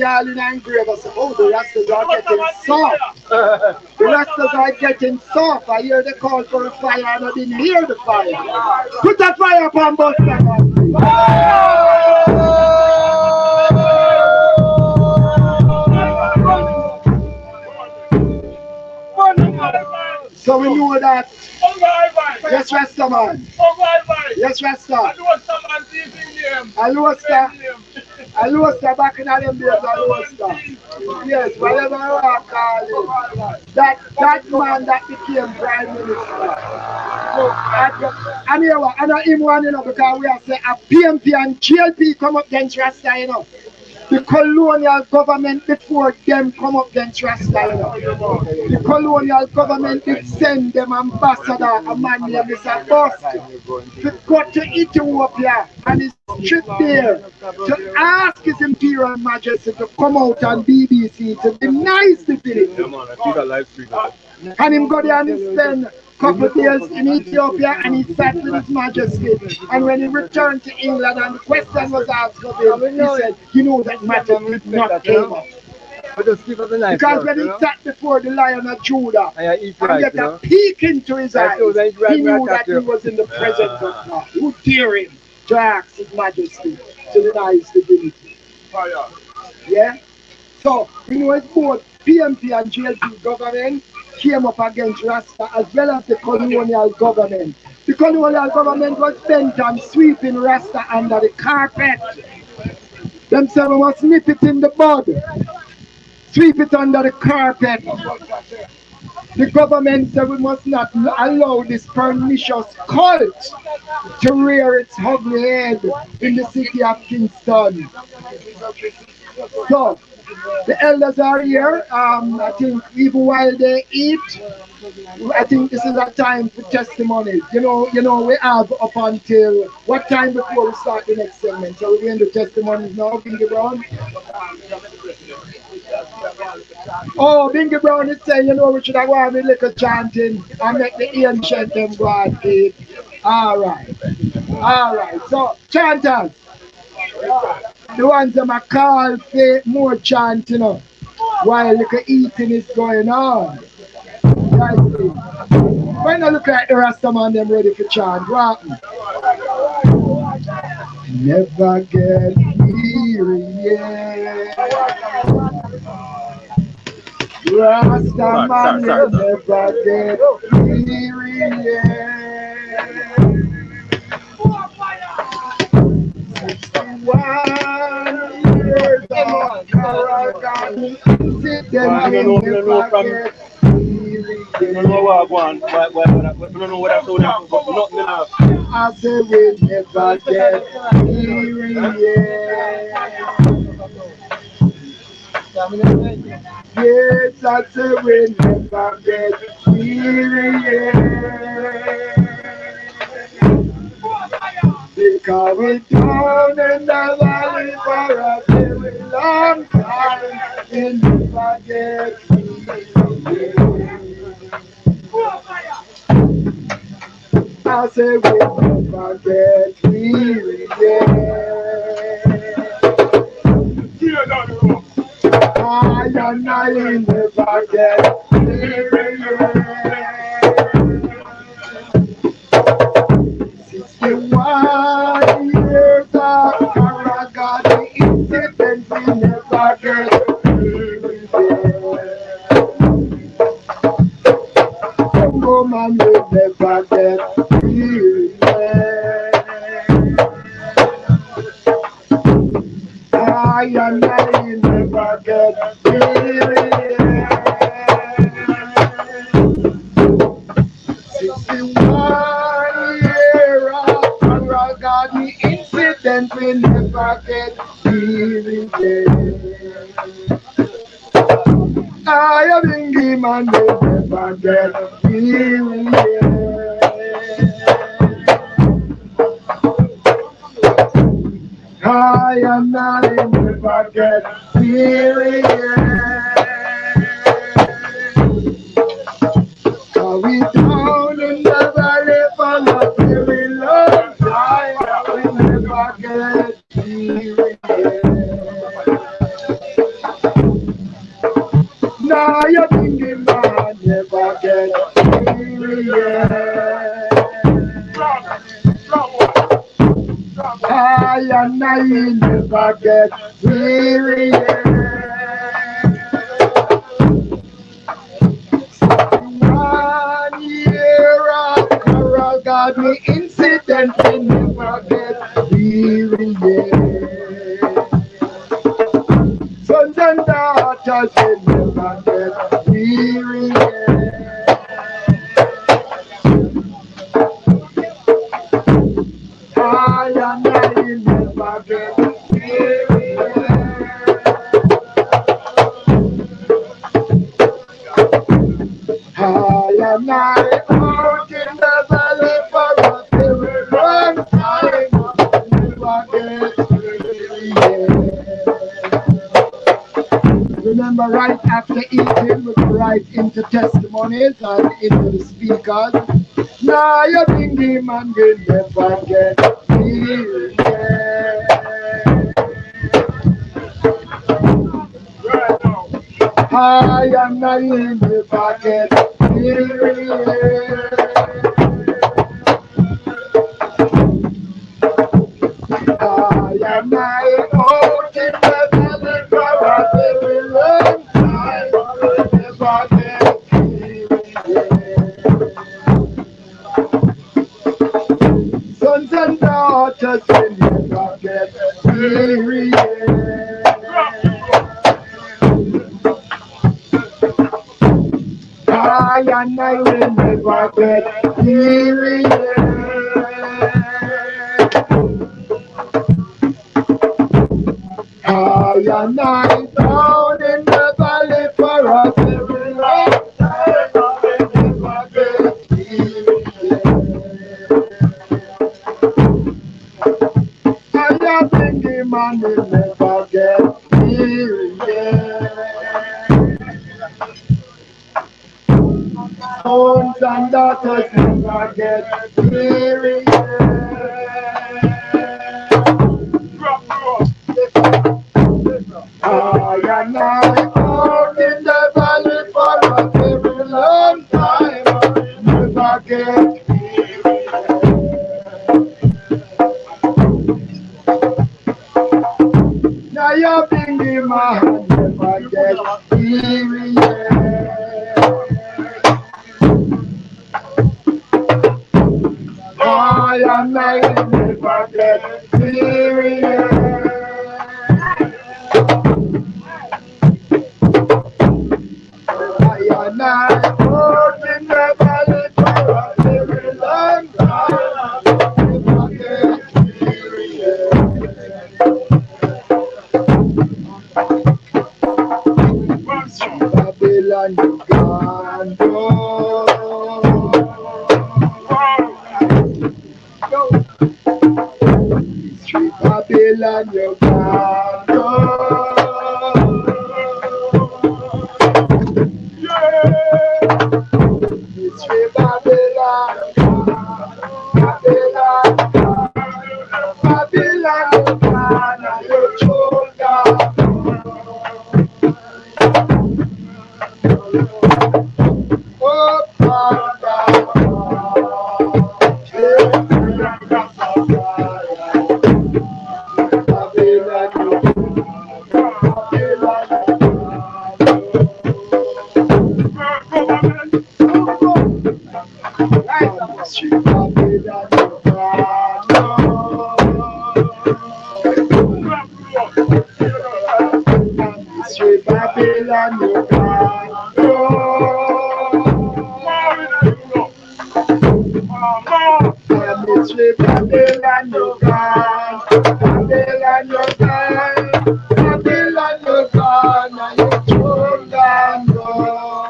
Speaker 3: All in engrave us, oh, the Rastas are getting soft. The Rastas are getting soft. I hear the call for a fire and I didn't hear the fire. Put that fire upon both of them. So we know that. Yes, Rasta man. Yes, Rasta. Alosta. A roaster back in them days, a roaster. Yes, whatever you want to call it. That man that became prime minister. So, and here, and him one, you know, because we have said a PMP and GLP come up against Rasta, you know. The colonial government before them come up against Rasta, you know. The colonial government did send them ambassador, a man named Mr. Bust, to go to Ethiopia and his trip there to ask His Imperial Majesty to come out on BBC to deny stability. And him go there and he spend couple of years in Ethiopia and he sat with His Majesty. And when he returned to England and the question was asked of him, he said, you know that matter did not came up. Because when he sat before the Lion of Judah and get a peek into his eyes, he knew that he was in the presence of God. Who dare him to ask His Majesty to deny his divinity? Yeah? So, we know it's both PMP and GLP government came up against Rasta as well as the colonial government. The colonial government was bent on sweeping Rasta under the carpet. Them said we must nip it in the bud. Sweep it under the carpet. The government said we must not allow this pernicious cult to rear its ugly head in the city of Kingston. So, the elders are here. I think even while they eat, I think this is a time for testimonies. You know, we have up until what time before we start the next segment? So we're going to do testimonies now, Bingy Brown. Oh, Bingy Brown is saying, you know, we should have one with little chanting and make the ancient them go and eat. All right. So, chanters. The ones that I call for more chant, you know, while the eating is going on. Right, when I look at the Rasta man, them ready for chant, what happen? Never get weary, yeah. Rasta man, never get weary, yeah. 61 years of Caragani, sit them in the pocket. We don't know what I want, we don't know what I told them, but nothing enough. I said we never get weary, yeah. Yes, I said we never get weary, yeah. Because we down in the valley for a very long time, and never get I say we never get weary, yeah. I and I never get weary, yeah. 61 years of Caragani incident, we never get weary, yeah. Congo man, we never get weary, yeah. I and I never get weary, yeah. 61 years of Caragani incident, we never get weary, yeah. I am in game and we never get weary, yeah. I am not in never get weary, yeah. We down in the valley for a very long time, we never get weary, yeah. Now you're thinking man never get weary, yeah. I and I never get weary, yeah. 1 year of Caragani incident, we never get weary, yeah. So right after eating, we go right into testimonies and into the speakers. Now you think the man will never get here again. I am not in the pocket here again. I am not out in the valley for a very long time. Never get here again. Sons and daughters will never get here again. I and I will never get here again. I and I down in the valley for a very long time. I will never get here again. I am thinking man will never get here again. Sons and daughters never get here again. I and I out in the valley for a very long time. I never get here again. Now you're thinking man never get here again. I and I never get here again. I and I out in the valley for a very long time. Never get here again. Babylon, you can't go. Street Babylon, you can't go. Street Babylon, Babylon, Babylon, you can't, you shoulder. Oh, Father, Babylon, you can't go. Mystery Babylon, you can't. Babylon, you can't. Babylon, you can't. And you thrown down, go.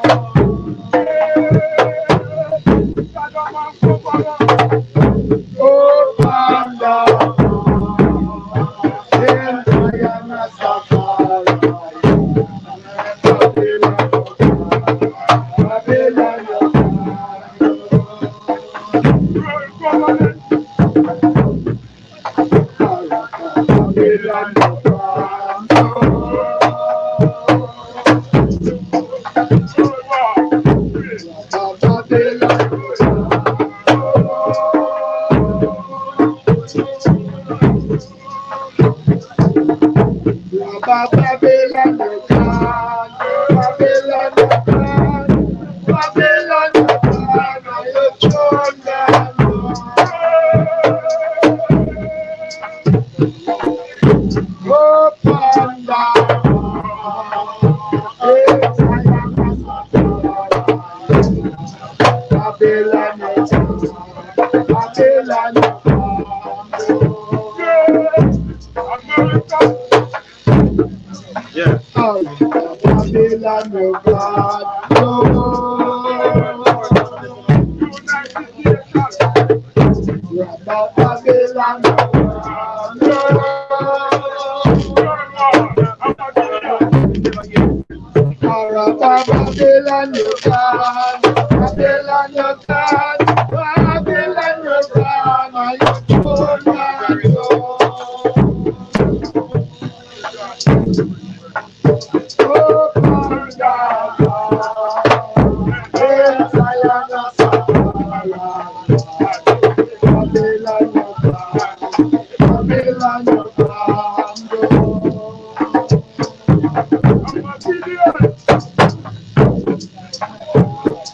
Speaker 3: Oh, Panda. In Diana Safari. Babylon, you Babylon, you can't. Babylon, you can't. Babylon, you can't. Now you thrown down. Oh, Panda. Yes, I am Babylon, you can't. Babylon, you
Speaker 4: Yeah.
Speaker 3: oh, Babylon, you can't. Babylon, Babylon, you gone. Babylon, you gone. Babylon, you gone. I told my soul. Oh, my God. Yes, I am a Babylon, you gone. Babylon, you gone.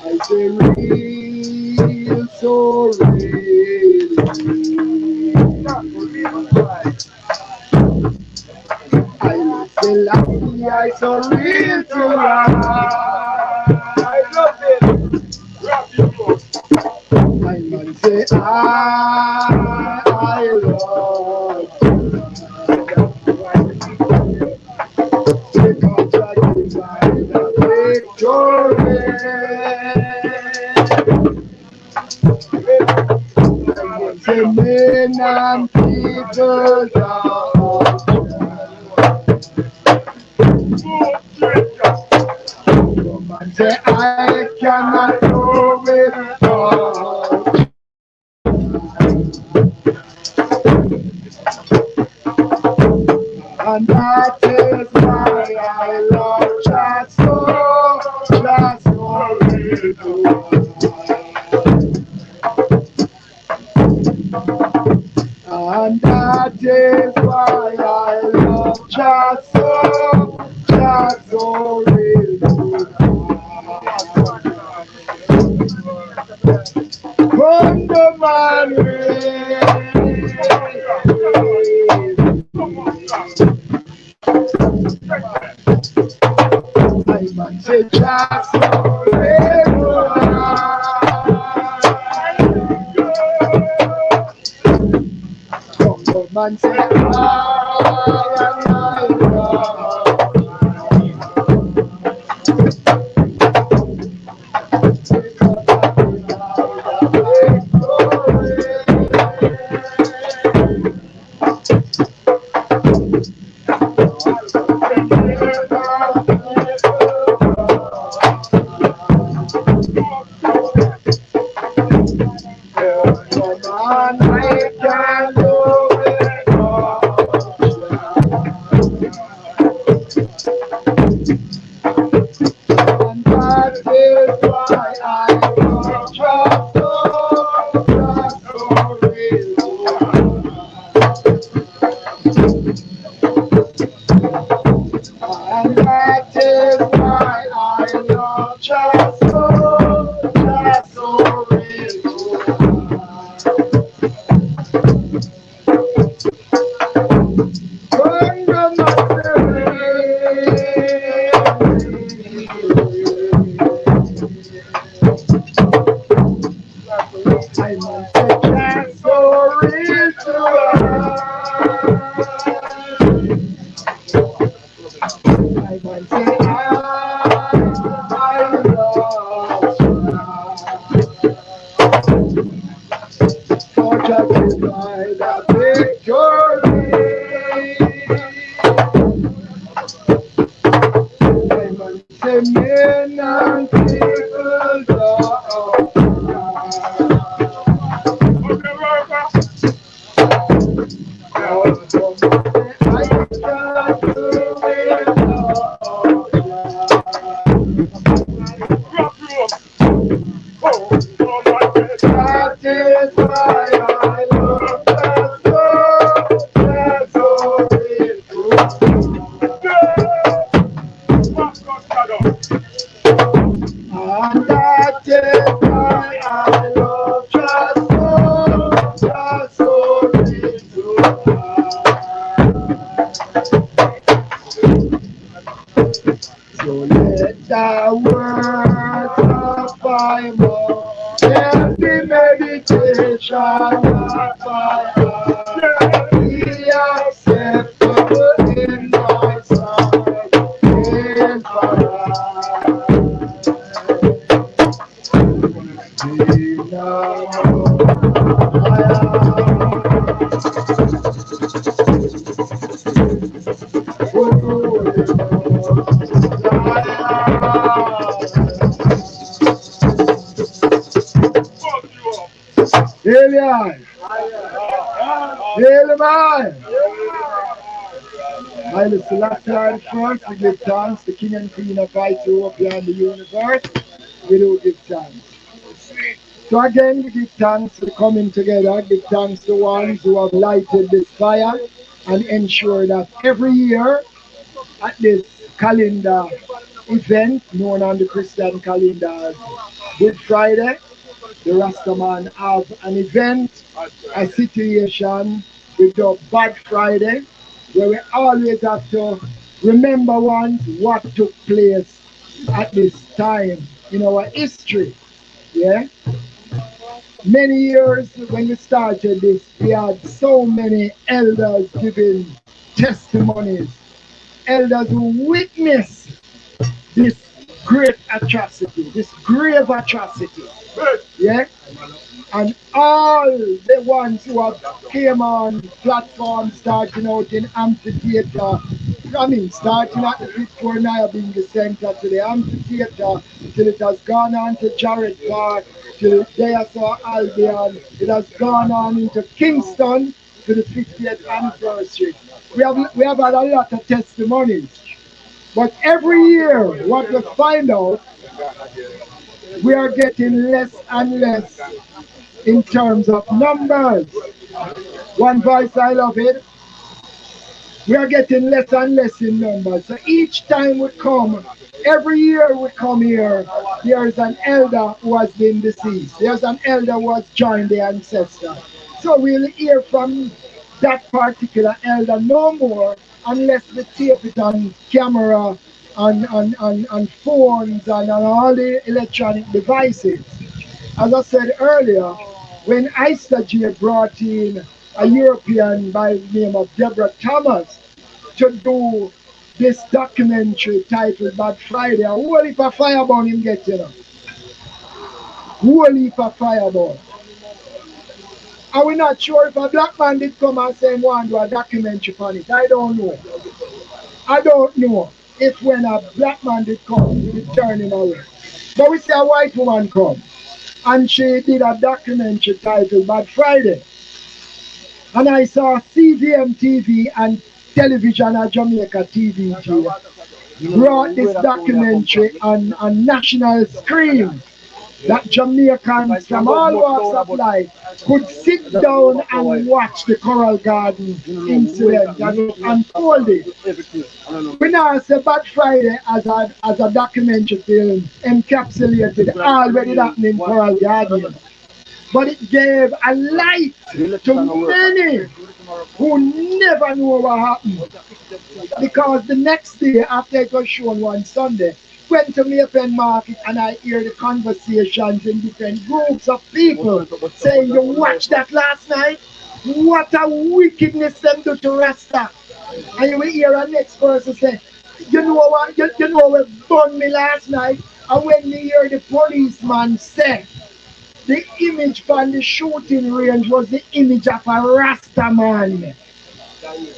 Speaker 3: I say real, so real. I say lucky, I so real to I love it. I man say I love because I give my victory. The men and people down. Woman say I cannot do without. And that is why I love just so little. And that is why I love just so little. From the man I man say just so little. Man say I can do it all. And that is why I love just so little. And that is why I love just so little. Men and people Aye. Hail him high. Haile Selassie the first, we give thanks. The King and Queen of Ethiopia and the universe, we do give thanks. So again, we give thanks for coming together. Give thanks to the ones who have lighted this fire and ensure that every year at this calendar event known on the Christian calendar as Good Friday, the Rastaman have an event, a situation with the Bad Friday, where we always have to remember once what took place at this time in our history. Yeah? Many years when we started this, we had so many elders giving testimonies, elders who witnessed this great atrocity, this grave atrocity. Yeah? And all the ones who have came on platforms starting out in amphitheater, starting at the Victoria Nyabingi Center to the amphitheater, till it has gone on to Jarrett Park, to Deaso Albion, it has gone on into Kingston to the 50th anniversary. We have had a lot of testimonies. But every year, what we find out, we are getting less and less in terms of numbers. One voice, I love it. We are getting less and less in numbers. So each time we come, every year we come here, there is an elder who has been deceased. There's an elder who has joined the ancestor. So we'll hear from that particular elder no more unless we tape it on camera, on phones, and on all the electronic devices. As I said earlier, when ISAG brought in a European by the name of Deborah Thomas to do this documentary titled Bad Friday, a whole heap of fireball him get, you know. Whole heap of fireball. And we're not sure if a black man did come and say, want to do a documentary on it. I don't know. I don't know if when a black man did come, we did turn him away. But we see a white woman come. And she did a documentary titled Bad Friday. And I saw CVM TV and Television at Jamaica TVG brought this documentary on national screen, that Jamaicans from all walks of life could sit down and watch the Coral Garden incident that unfolded. We now say Bad Friday as a documentary film encapsulated all what happened in Coral Garden. But it gave a light to many who never knew what happened. Because the next day after it was shown one Sunday, went to Maypen Market and I hear the conversations in different groups of people saying, you watched that last night? What a wickedness them do to Rasta. And you will hear a next person say, you know what, you know what burned me last night? And when me hear the policeman say, the image from the shooting range was the image of a Rasta man.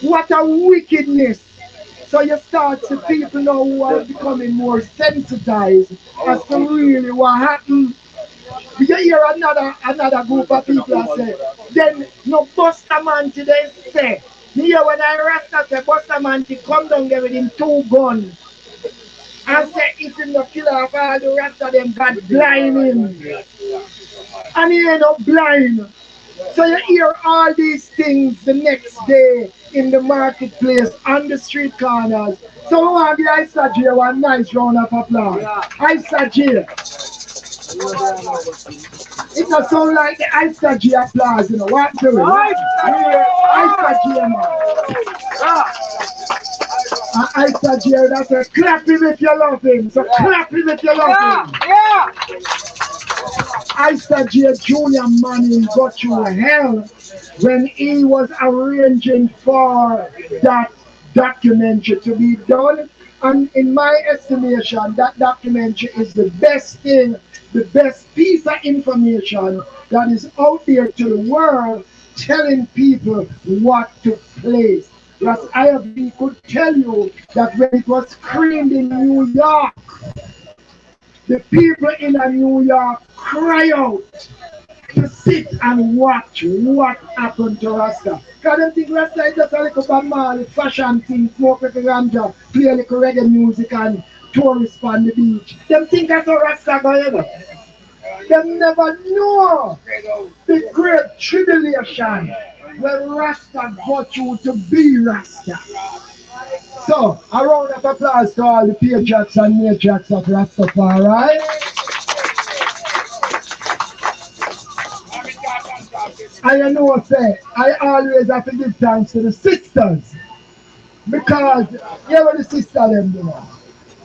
Speaker 3: What a wickedness. So you start to people now who are becoming more sensitized as to really what happened. You hear another group of people that say, then no Buster man today say, you hear when I Rasta say Buster man to come down there with him 2 guns. And say if him no kill off all the rest of them, God blind him. And he ain't up blind. So you hear all these things the next day in the marketplace, on the street corners. So we want the ISAG one nice round of applause. ISAG. It does sound like the ISAG applause, you know. What do it? ISAG, man. ISAG, that's a clap him if you love him. So clap him if you love him. ISAG Junior Manning got through hell when he was arranging for that documentary to be done. And in my estimation, that documentary is the best thing, the best piece of information that is out there to the world, telling people what took place. Because IFB could tell you that when it was screened in New York, the people in New York cry out. to sit and watch what happened to Rasta. Because I think Rasta is just a little bit more fashion thing, smoke like a ganja, play a little reggae music and tourists on the beach. Them think that's how Rasta go ever. They never know the great tribulation when Rasta got you to be Rasta. So, a round of applause to all the patriots and matriarchs of Rastafari. And you know what say, I always have to give thanks to the sisters. Because, you know what the sister them do?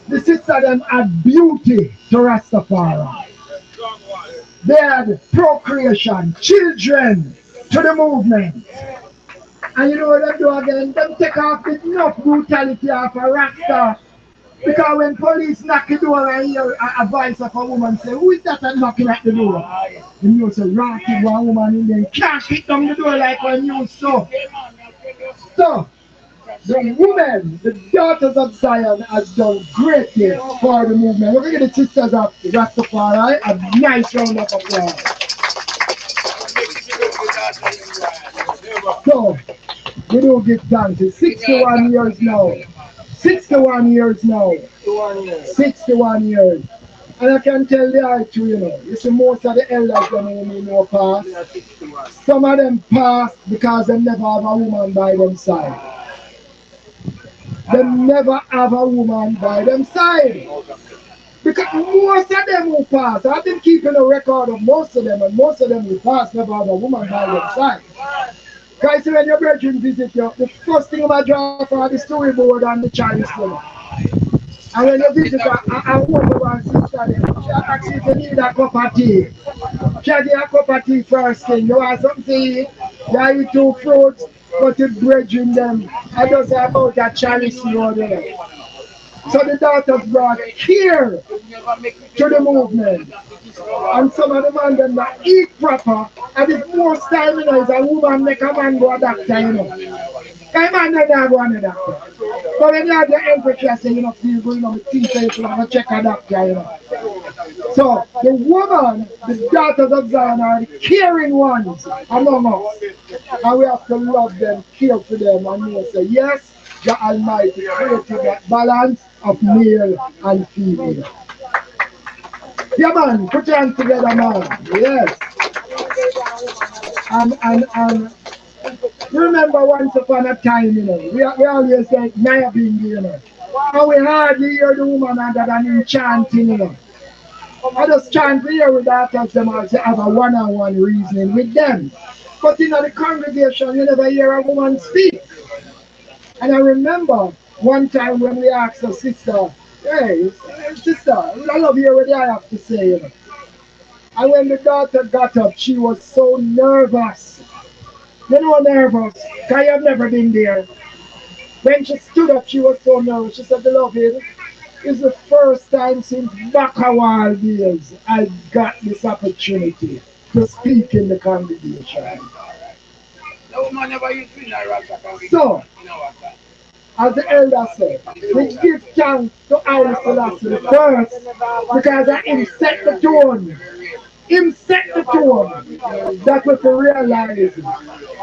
Speaker 3: The sister them add beauty to Rastafari. They add procreation, children to the movement. And you know what they do again? They take off the enough brutality of a Rasta. Because when police knock the door and hear a voice of a woman say, who is that knocking at the door? And you say, ratty one woman in there, can't kick down the door like when you saw. So, the women, the daughters of Zion, has done great things for the movement. We're going to get the sisters of Rastafari a nice round of applause. So, we do give thanks. It's 61 years now. 61 years now. 61 years. And I can tell the eye too, you know. You see, most of the elders don't know pass. Some of them pass because they never have a woman by them side. They never have a woman by them side. Because most of them who pass, I've been keeping a record of most of them, and most of them who pass never have a woman by their side. Guys, when your brethren visit you, the first thing I draw for the storyboard and the Chinese film. And when you visit a woman and sister, she asks you if you need a cup of tea. She give a cup of tea first thing. You want something to eat, you eat 2 fruits, but you brethren them. I just say about a chalice over there. So the daughters brought here to the movement. And some of the men them that eat proper, and it's most time, you know, is a woman make a man go a doctor, you know. Because man never go on a doctor. But when you have your temperature, say you know, feel good, you know, the teeth, you have to check a doctor, you know. So the woman, the daughters of Zion are the caring ones among us. And we have to love them, care for them, and you say, yes, the Almighty created that balance of male and female. Yeah, man, put your hands together, man. Yes. And remember once upon a time, you know, we always say, Naya being there, you know. And we hardly hear the woman other than in chanting, you know. I just chant here with that of them and say, have a one-on-one reasoning with them. But in the congregation, you never hear a woman speak. And I remember one time when we asked a sister, hey, sister, I love you what I have to say. You know. And when the daughter got up, she was so nervous. You know, nervous, because I've never been there. When she stood up, she was so nervous. She said, beloved, it's the first time since back a while days I got this opportunity to speak in the congregation. So, as the elder said, we give thanks to our Selassie first because him set the tone. Him set the tone that we can realize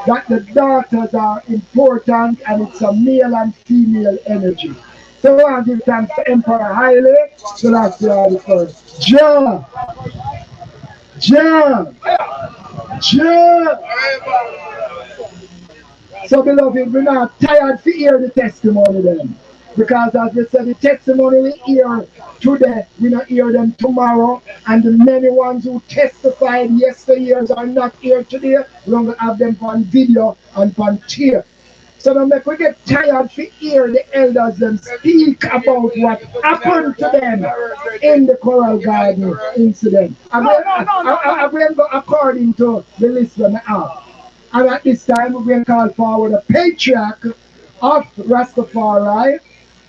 Speaker 3: that the daughters are important and it's a male and female energy. So I want to give thanks to Emperor Haile Selassie the first. Jah! So beloved, we're not tired to hear the testimony then. Because as we said, the testimony we hear today, we not hear them tomorrow. And the many ones who testified yesteryears are not here today. We're going to have them on video and on tape. So don't make we get tired to hear the elders them speak about what happened to them in the Coral Garden incident. I'm going to go according to the list that I have. And at this time, we're going to call forward a patriarch of Rastafari,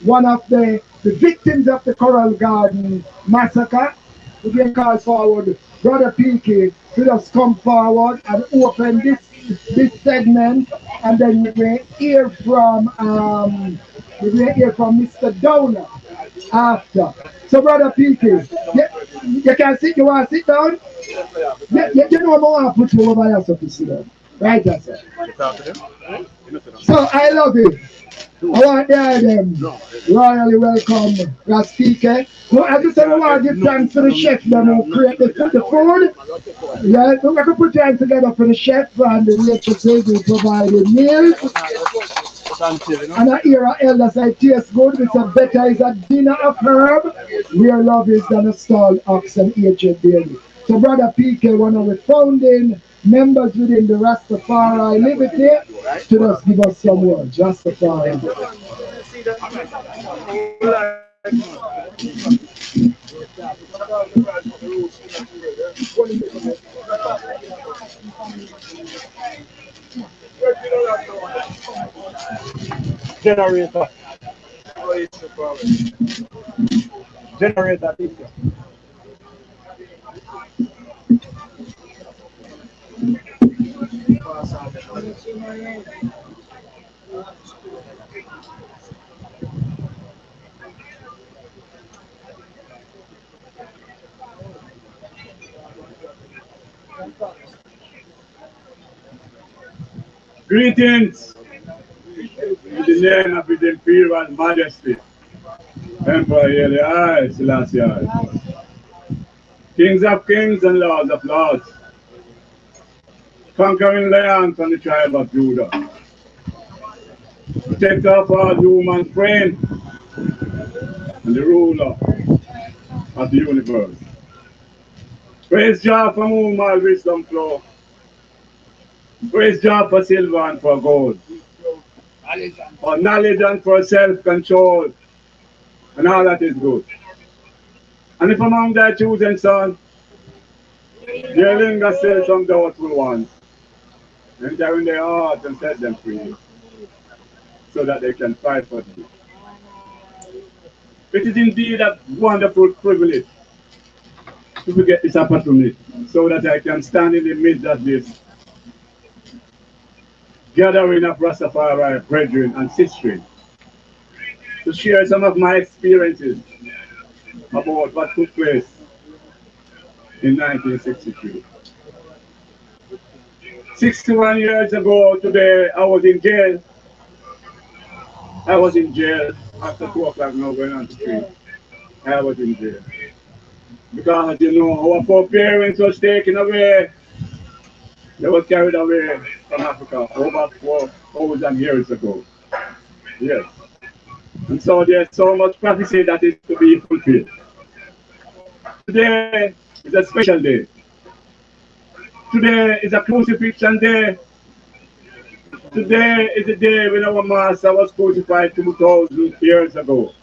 Speaker 3: one of the victims of the Coral Garden massacre. We're going to call forward Brother Peaky to just come forward and open this segment, and then we will hear from Mr. Downer after. So Brother Peaky, You can sit, you want to sit down? You know I want to put you over here so to sit down. Right, that's it. So I love it. I want them royally welcome Rastike. No, I just want to give thanks to the chef them who create the food. Yeah, so we can put hands together for the chef and the waitresses who provided meals. And I hear our elders say tastes good. We say better is a dinner of herb. Where love is than a stalled ox and aged baby. So Brother PK, one of the founding members within the Rastafari Liberty, to just give us some words. Rastafari.
Speaker 8: Generator. Generator teacher. Greetings in the name of His Imperial Majesty, Emperor Haile I, Selassie I. Kings of kings and lords of lords, conquering lion from the tribe of Judah, protector of all human frame, and the ruler of the universe. Praise Jah from whom all wisdom flow. Praise Jah for silver and for gold, for knowledge and for self-control, and all that is good. And if among thy chosen son, there linger still some doubtful ones, enter in their heart and set them free, so that they can fight for thee. It is indeed a wonderful privilege to get this opportunity, so that I can stand in the midst of this gathering of Rastafari brethren and sisters, to share some of my experiences about what took place in 1963. 61 years ago today, I was in jail. I was in jail after 2 o'clock now going on to 3. I was in jail. Because, you know, our foreparents was taken away. They were carried away from Africa over 4,000 years ago. Yes. And so there's so much prophecy that is to be fulfilled. Today is a special day. Today is a crucifixion day. Today is the day when our Master was crucified 2,000 years ago.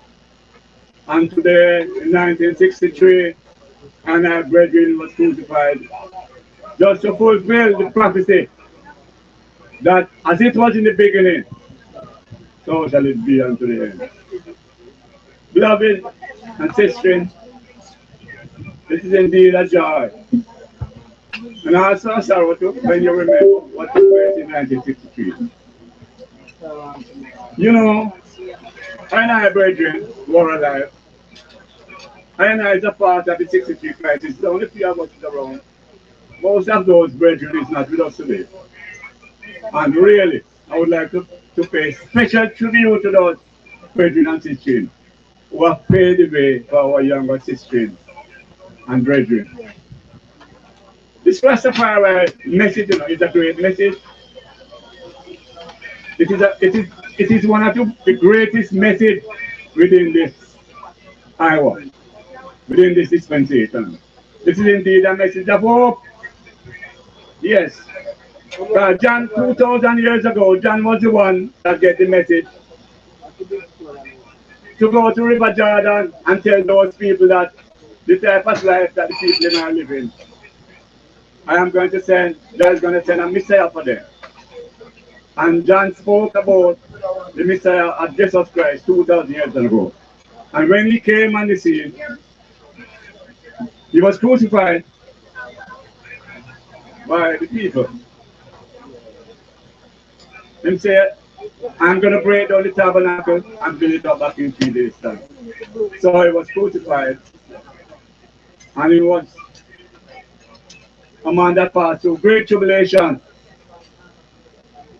Speaker 8: And today, in 1963, and our brethren was crucified just to fulfill the prophecy that as it was in the beginning, so shall it be unto the end. Beloved and sisters, this is indeed a joy. And also a sorrow too when you remember what took place in 1963. You know, I and I, brethren, were alive. I and I is a part of the 63 crisis. The only few of us is around. Most of those brethren is not with us today. And really, I would like to pay special tribute to those brethren and sisters who have paid the way for our younger sisters and brethren. This Rastafari message, you know, is a great message. It is one of the greatest message within this hour, within this dispensation. This is indeed a message of hope. Yes. John, 2,000 years ago, John was the one that get the message to go to River Jordan and tell those people that the type of life that the people are living, I am going to send, God is going to send a Messiah for them. And John spoke about the Messiah of Jesus Christ 2,000 years ago. And when he came on the scene, he was crucified by the people. He said, I'm going to break down the tabernacle and build it up back in 3 days' time. So he was crucified. And he was a man that passed through great tribulation.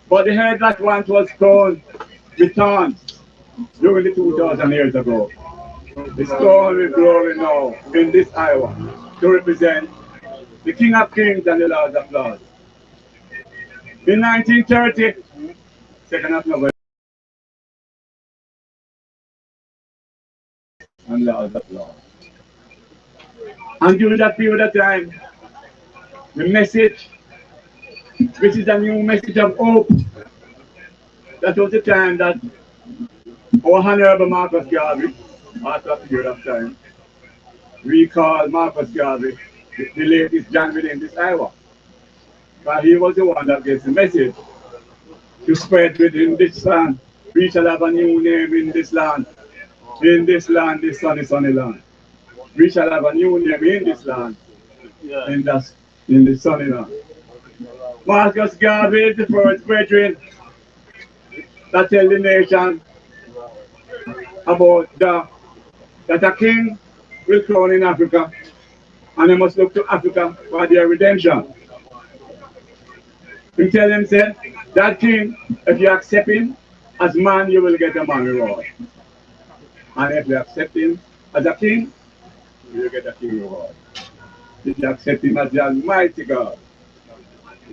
Speaker 8: But the head that once was crowned with thorns during the 2,000 years ago is crowned with glory now in this hour to represent the King of Kings and the Lord of Lords. In 1930, 2nd of November, and Lord of Lords. And during that period of time, the message, which is a new message of hope, that was the time that our Honorable Marcus Garvey, after a period of time, we call Marcus Garvey the latest John within this hour. But he was the one that gets the message to spread within this land. We shall have a new name in this land. In this land, this sunny land. We shall have a new name in this land. In the sunny land. Marcus Garvey is the first brethren that tell the nation about that a king will crown in Africa and they must look to Africa for their redemption. He tell them, say, that king, if you accept him as man, you will get a man reward. And if you accept him as a king, you will get a king reward. If you accept him as the Almighty God,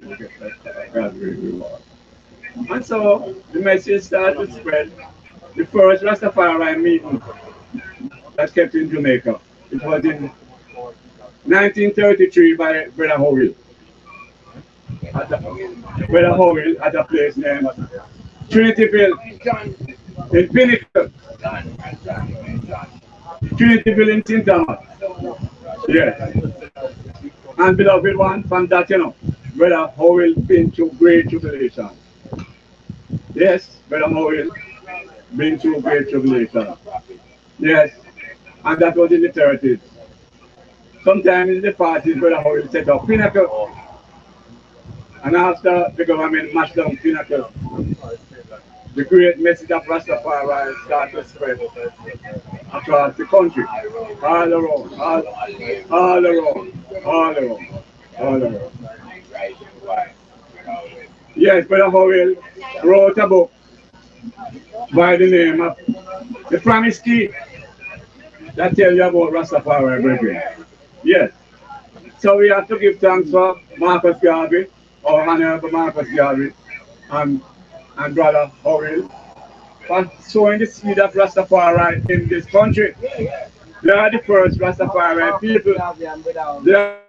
Speaker 8: you will get God's reward. And so the message started to spread. The first Rastafari meeting that kept in Jamaica. It was in 1933 by Brother Howell. Brother Howell at a place named Trinityville in Pinnacle. Trinityville in St. Thomas. Yes. And beloved one, from that, Brother Howell been through great tribulation. Yes, Brother Howell been through great tribulation. Yes. And that was in the 30s. Sometime in the 40s, Brother Howell set up Pinnacle. And after the government mashed down Pinnacle, the great message of Rastafari started to spread across the country, all around, all around, all around, all around. Yes, Brother Howell wrote a book by the name of The Promise Key that tells you about Rastafari, brethren. Yes. So we have to give thanks for Marcus Garvey, our Honorable Marcus Garvey, and, and Brother Howell for sowing the seed of Rastafari in this country. They are the first Rastafari people. They are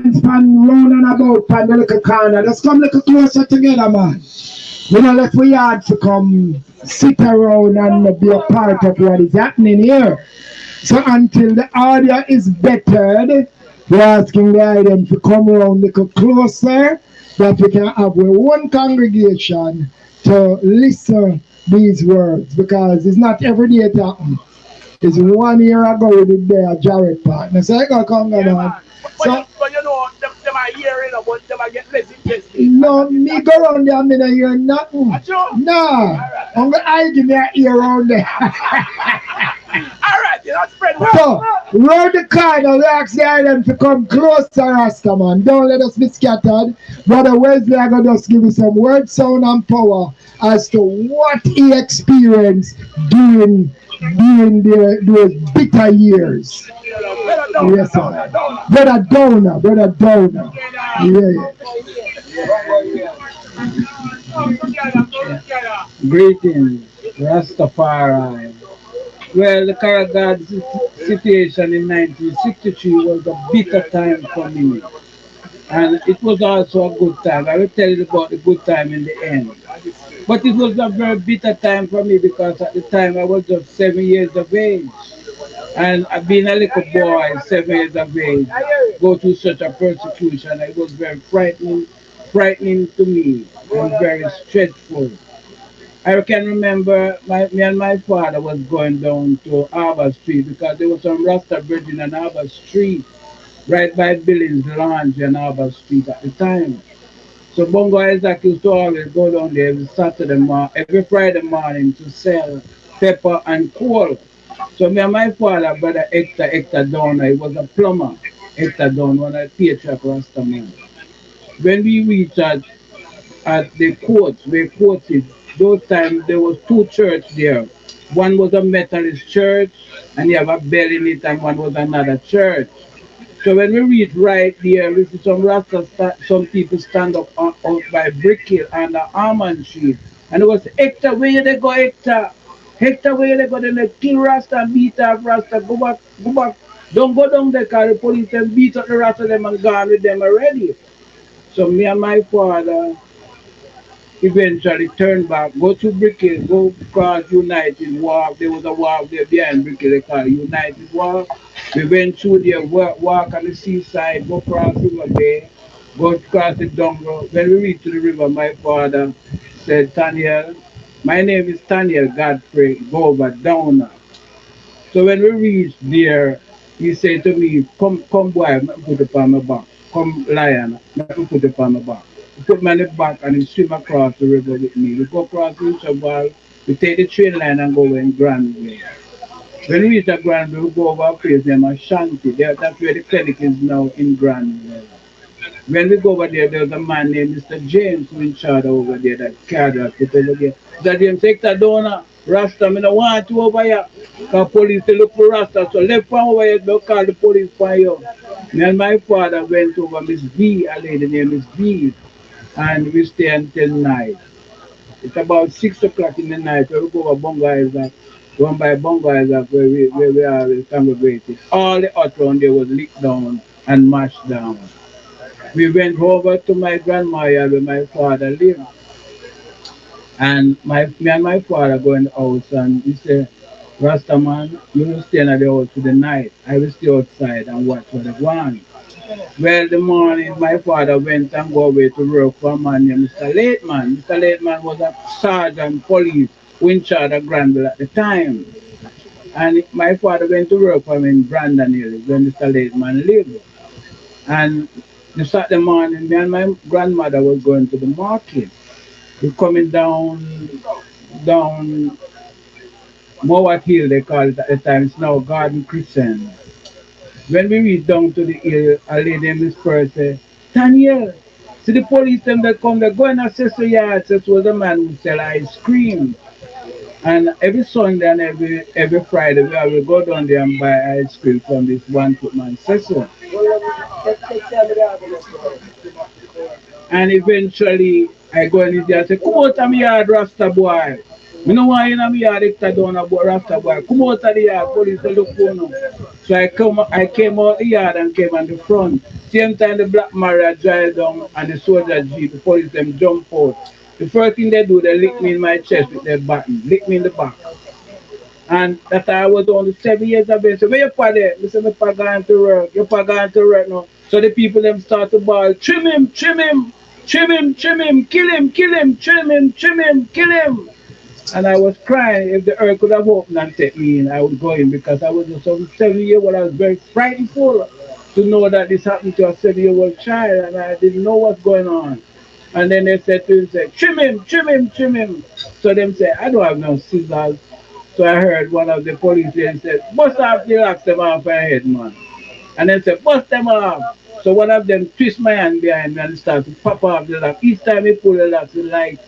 Speaker 3: hands pan round and about pan the little corner. Just come little closer together, man. We don't let we hard to come sit around and be a part of what is happening here. So until the audio is bettered, we're asking the audience to come around a little closer that we can have one congregation to listen these words because it's not every day it happens. It's 1 year ago we did there Jared partner. So I got come on. So
Speaker 4: But you know, them are hearing about them are get less interested.
Speaker 3: no, me go around there, me don't hear nothing. No, I'm gonna I give me an ear around there.
Speaker 4: Alright, you don't spread
Speaker 3: So, round the corner, we ask the island to come closer, Rasta man. Don't let us be scattered. Brother Wesley, I'm gonna just give you some word, sound, and power as to what he experienced during those bitter years. Yes, sir. Brother Downer. Yeah.
Speaker 9: Greetings, Rastafari. Well, the Karagad situation in 1963 was a bitter time for me. And it was also a good time. I will tell you about the good time in the end. But it was a very bitter time for me because at the time I was just 7 years of age. And being a little boy, 7 years of age, go through such a persecution, it was very frightening to me and very stressful. I can remember me and my father was going down to Harbour Street because there was some Rasta bridging on Harbour Street, right by Billings Lounge and Harbour Street at the time. So Bongo Isaac used to always go down there every Friday morning to sell pepper and coal. So me and my father, brother Hector Downer, he was a plumber. Hector Downer, one of the patriarch Rasta man. When we reached at the courts, where courts is, those times there was two churches there. One was a Methodist church, and you have a bell in it, and one was another church. So when we reach right there, we see some Rasta, some people stand up out by Brick Hill and the Almond Street. And it was, Hector, where they go, Hector? Hector, where they go? Then they kill Rasta and beat up Rasta. Go back, go back. Don't go down there because the police then beat up the Rasta them and gone with them already. So me and my father eventually turned back, go to Brick Hill, go cross United Walk. There was a walk there behind Brick Hill, they call it United Walk. We went through there, walk on the seaside, go cross River Bay, go across the Dongo. When we reached the river, my father said, Daniel, my name is Daniel Godfrey, go over down. So when we reached there, he said to me, come boy, let me put it on my back. Come lion, let me put it on my back. He put me on the back and he swim across the river with me. We go across the river, we take the train line and go in Granville. When we reach at Granville, we go over a place named Ashanti. That's where the clinic is now in Granville. When we go over there, there's a man named Mr. James who in charge over there, that carried us over there. Mr. James, Hector Downer, Rasta, I don't want you over here. Because police they look for Rasta, so left from over here, they'll call the police for you. Me and my father went over Miss B, a lady named Miss B, and we stay until night. It's about 6 o'clock in the night, where we go over Bongo Isaac, going by Bongo Isaac, where we are congregated. All the hut round there was lit down and mashed down. We went over to my grandma where my father lived. And me and my father go in the house and he said, Rasta man, you will stay in the house for the night. I will stay outside and watch what they want. Well, the morning my father went and go away to work for a man named Mr. Lateman. Mr. Lateman was a sergeant police who in charge of Granville at the time. And my father went to work for him in Brandon Hill when Mr. Lateman lived. And the Saturday morning, me and my grandmother was going to the market. We're coming down Mowat Hill, they call it at the time. It's now Garden Crescent. When we reach down to the hill, a lady in this person said, Daniel, see the police them that come, they go and assess the yard. So it was a man who sell ice cream. And every Sunday and every Friday, we will go down there and buy ice cream from this one footman Cecil. And eventually, I go in there and say, come out of my yard, Rasta boy. I don't want you in my yard, Hector Downer, Rasta boy. Come out of the yard, police will look for you. So I came out the yard and came on the front. Same time the Black Maria drive down and the soldier jeep, the police them jump out. The first thing they do, they lick me in my chest with their baton, lick me in the back. And that I was only 7 years of age. So where your pa there? Listen, my pa going to work. Your pa going to work now. So the people them start to ball, trim him, trim him, trim him, trim him, kill him, trim him, kill him. And I was crying. If the earth could have opened and take me in, I would go in because I was just some 7 year old. I was very frightened to know that this happened to a 7 year old child and I didn't know what's going on. And then they said to him, say, trim him, trim him, trim him. So them say, I don't have no scissors. So I heard one of the policemen said, bust off the locks them off my head, man. And then said, bust them off. So one of them twist my hand behind me and start to pop off the lock. Each time he pull the locks, it like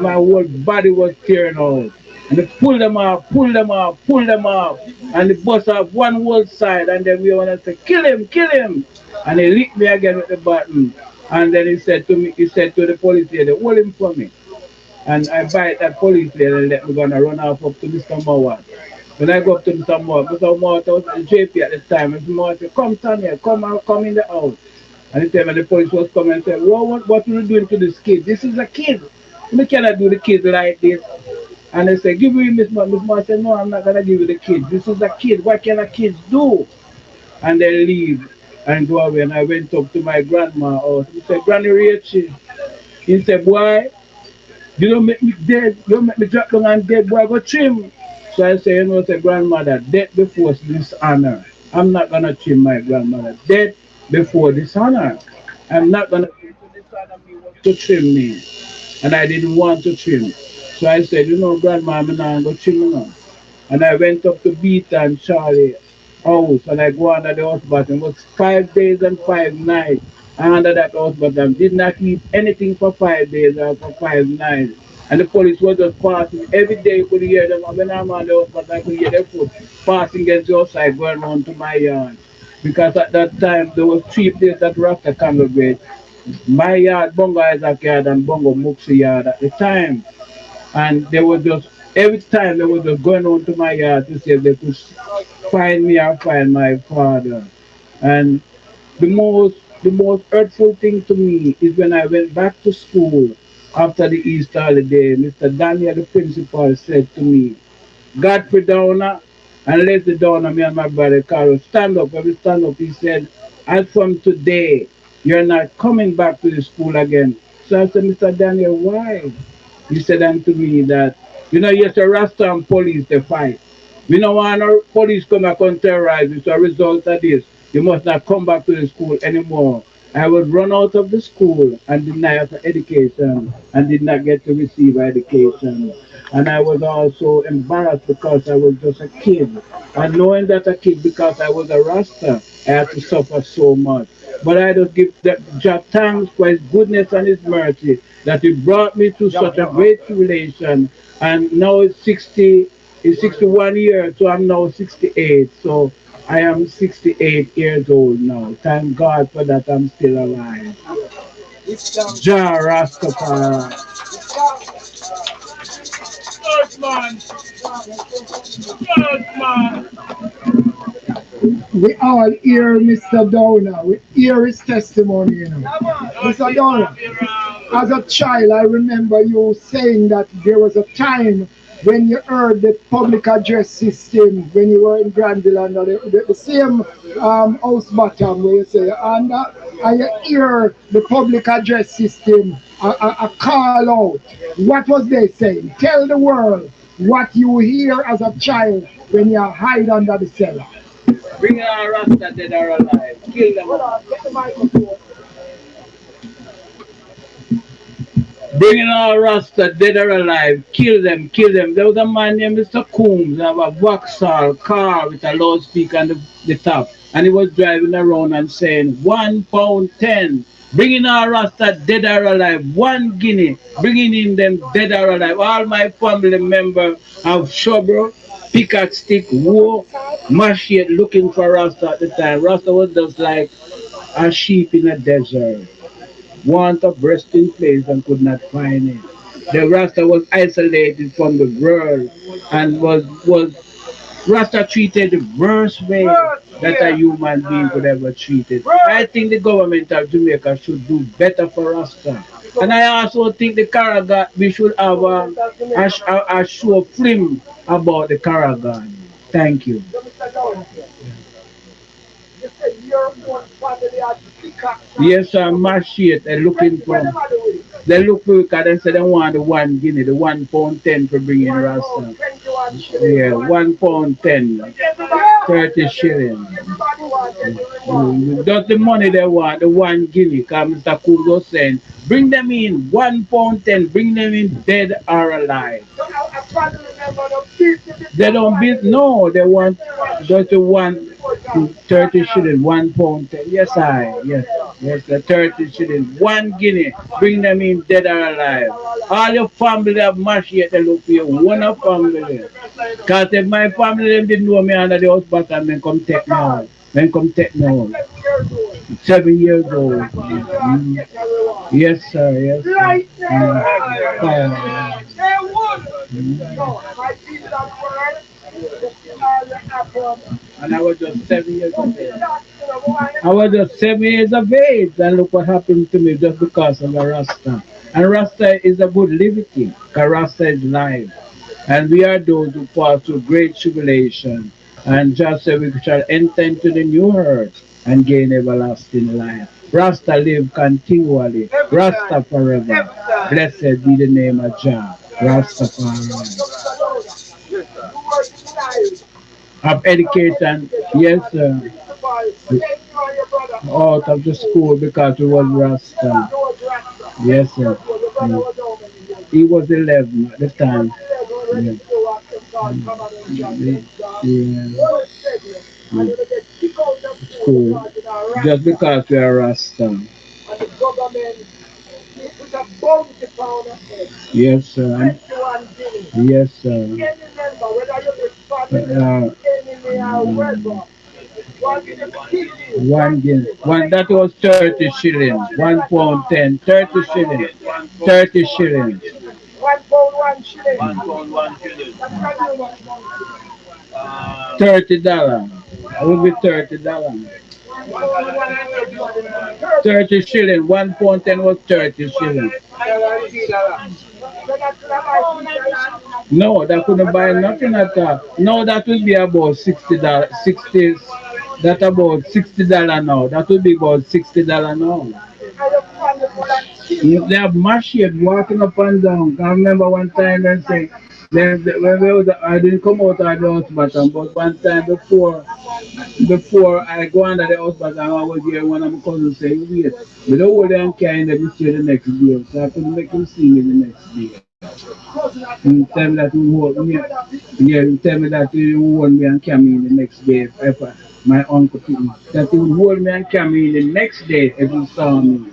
Speaker 9: my whole body was tearing out. And they pull them off, pull them off, pull them off. And they bust off one whole side. And then we want to say, kill him, kill him. And he licked me again with the button. And then he said to me, he said to the police lady, hold him for me. And I bite that police lady and let me go and run off up to Mr. Mowat. When I go up to Mr. Mowat was in JP at the time. Mr. Mowat said, come stand here, come in the house. And he said, when the police was coming and said, what are you doing to this kid? This is a kid. We cannot do the kid like this. And they said, give me Miss Ma. Miss Ma said, no, I'm not going to give you the kid. This is a kid. What can a kid do? And they leave and go away. And I went up to my grandma house. He said, Granny Rachel. He said, boy, you don't make me dead. You don't make me drop down and dead, boy, go trim. So I say, you know, say, grandmother, death before dishonor. I'm not going to trim my grandmother. Death before dishonor. I'm not going to dishonor me to trim me. And I didn't want to trim. So I said, you know, grandma, I'm not going to trim now. And I went up to Beta and Charlie house and I go under the house bottom. It was 5 days and 5 nights. And under that house bottom, did not eat anything for 5 days or for 5 nights. And the police was just passing. Every day you could hear them. When I'm on the house bottom, I could hear their foot passing against the outside going around to my yard. Because at that time, there was 3 places that Rasta congregate. My yard, Bongo Isaac yard and Bongo Muxi yard at the time. And they were just, every time they were just going on to my yard to see if they could find me or find my father. And the most hurtful thing to me is when I went back to school after the Easter holiday, Mr. Daniel, the principal, said to me, Godfrey Downer and Leslie Downer, me and my brother Carol, stand up. When we stand up, he said, as from today, you're not coming back to the school again. So I said, Mr. Daniel, why? He said unto me that, you know, yes, the Rasta and police, they fight. We don't want our police come back and terrorize. It's a result of this. You must not come back to the school anymore. I was run out of the school and denied for education and did not get to receive education. And I was also embarrassed because I was just a kid. And knowing that a kid, because I was a Rasta, I had to suffer so much. But I just give Jah thanks for his goodness and his mercy that he brought me to such a great tribulation. And now it's 61 years, so I'm now 68. So I am 68 years old now. Thank God for that I'm still alive. Jah Rastafari. Yes, man. Yes, man.
Speaker 3: We all hear Mr. Downer. We hear his testimony, you know. Mr. Downer, as a child, I remember you saying that there was a time when you heard the public address system when you were in Granville under the same house bottom where you say, and you hear the public address system a call out. What was they saying? Tell the world what you hear as a child when you hide under the cellar.
Speaker 9: Bring our Rasta dead or alive. Kill them all. Bringing our Rasta dead or alive. Kill them, kill them. There was a man named Mr. Coombs. Have a Vauxhall car with a loudspeaker on the top. And he was driving around and saying, £1.10. Bringing our Rasta dead or alive. 1 guinea. Bringing in them dead or alive. All my family members have shovel, pickaxe stick, woe, machete looking for Rasta at the time. Rasta was just like a sheep in a desert. Want a resting place and could not find it. The Rasta was isolated from the world and was Rasta treated the worst way that a human being could ever treat it. I think the government of Jamaica should do better for Rasta. And I also think the Karagan, we should have a show film about the Karagan. Thank you. Yes, I'm machete. They're looking for. They look for because they say they want the 1 guinea, the £1.10 for bringing Rasta. Yeah, £1.10, 30 shillings. That's the money they want, the 1 guinea. Because Mr. Kugo saying, bring them in, £1.10, bring them in dead or alive. They don't beat, no, they want just the 30 shillings, £1.10. Yes, the 30 shillings, 1 guinea, bring them in dead or alive. All your family have mashed yet, they look for you, one of family. Because if my family them didn't know me under the house back and then come take me out. Then come take me out. 7 years old. Yes, sir. Yes, sir. And I was just 7 years of age. I was just 7 years of age, and look what happened to me just because of a Rasta. And Rasta is a good liberty, because Rasta is life. And we are those who pass through great tribulation, and just say we shall enter into the new earth and gain everlasting life. Rasta live continually, Rasta forever. Blessed be the name of Jah, Rastafari. Of education, yes, sir. Out of the school because we was Rasta. Yes, sir. He was 11 at the time. Yeah. School. Just because we are Rasta. Yes, sir. Yes, sir. One guinea. One that was 30 shillings. £1.10. 30 shillings. 30 shillings. $30. It would be $30. 30 shillings. £1.10 was 30 shillings. No, that couldn't buy nothing at all. No, that would be about $60. 60. That about $60 now. That would be about $60 now. They have machete walking up and down. I remember one time they say, when we was, I didn't come out of the house bottom, but one time before I go under the house bottom, I was here one of my cousins saying, wait, we don't hold them carrying them the next day. So I couldn't make him see me the next day. He tell me that he would hold me. Yeah, he tell me that he would hold me and carry me in the next day if my uncle took me. That he would hold me and carry me in the next day if he saw me.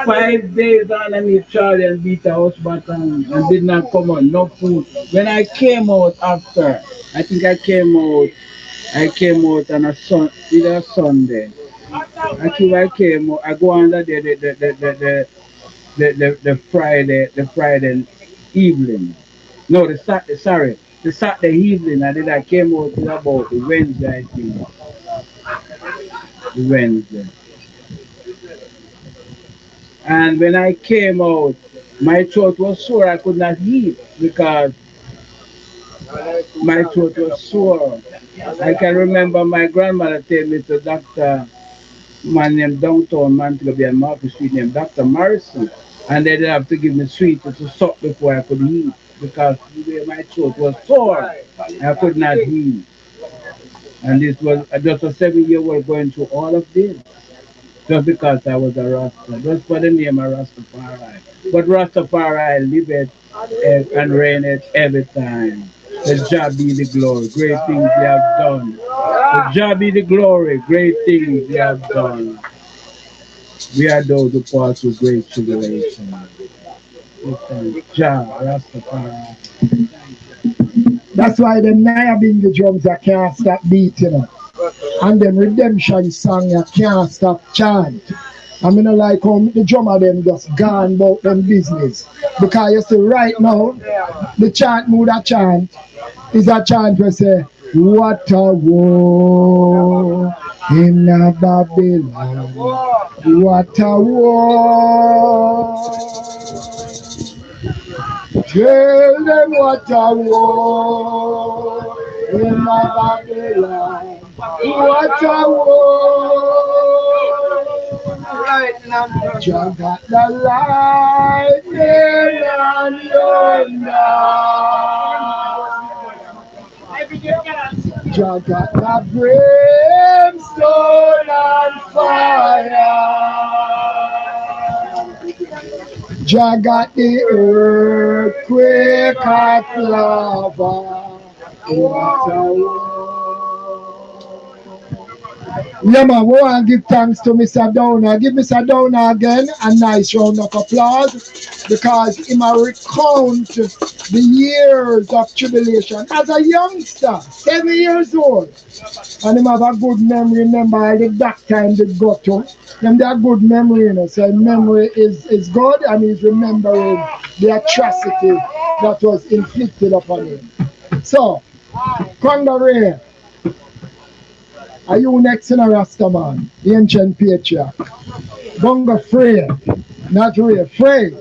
Speaker 9: 5 days underneath Charlie and beat the house bottom and did not come out, no food. When I came out after, I think I came out on either Sunday. I think I came out, I go under the Friday evening. No, the Saturday evening. I did. I came out till about the Wednesday, I think. The Wednesday. And when I came out, my throat was sore. I could not eat because my throat was sore. I can remember my grandmother taking me to Doctor man named downtown Montgomery and Market Street named Dr. Morrison. And they did have to give me sweet to suck before I could eat because the way my throat was sore, I could not eat. And this was just a 7-year-old going through all of this. Just because I was a Rasta, just for the name of Rastafari. But Rastafari live it and reign it every time. The job be the glory, great things they have done. The job be the glory, great things they have done. We are those who pass through great tribulation. Jah, Rastafari.
Speaker 3: That's why them Naya the drums I can't stop beating. And them redemption song you can't stop chant. I mean like how the drummer them just gone about them business. Because you see right now, the chant mood a chant. is a chant we say, what a war in a Babylon. What a war. Tell them what a war in a Babylon. What a war.
Speaker 2: Right now.
Speaker 3: Jah got the lightning and thunder. Jah got the brimstone and fire. Jah got the earthquake and lava. What a war. Yeah, man, we want to give thanks to Mr. Downer. Give Mr. Downer again a nice round of applause because he might recount the years of tribulation as a youngster, 7 years old. And he have a good memory. Remember, the that time they got to. Them they have good memory, you know. So memory is good and he's remembering the atrocity that was inflicted upon him. So, Congo are you next in a Rastaman, the ancient patriarch? Bunga Frey, not Ray, Frey.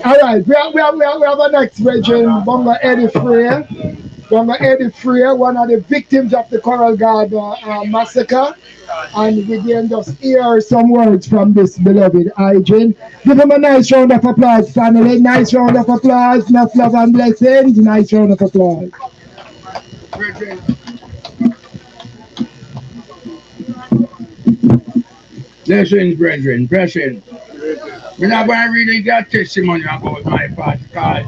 Speaker 3: Alright, we have a next region, Bunga Eddie Frey. Bunga Eddie Frey, one of the victims of the Coral Guard massacre. And we can just hear some words from this beloved hygiene. Give him a nice round of applause, family. Nice round of applause, enough love and blessings. Nice round of applause.
Speaker 10: Blessings, brethren, blessings. We're not going to really get testimony about my past because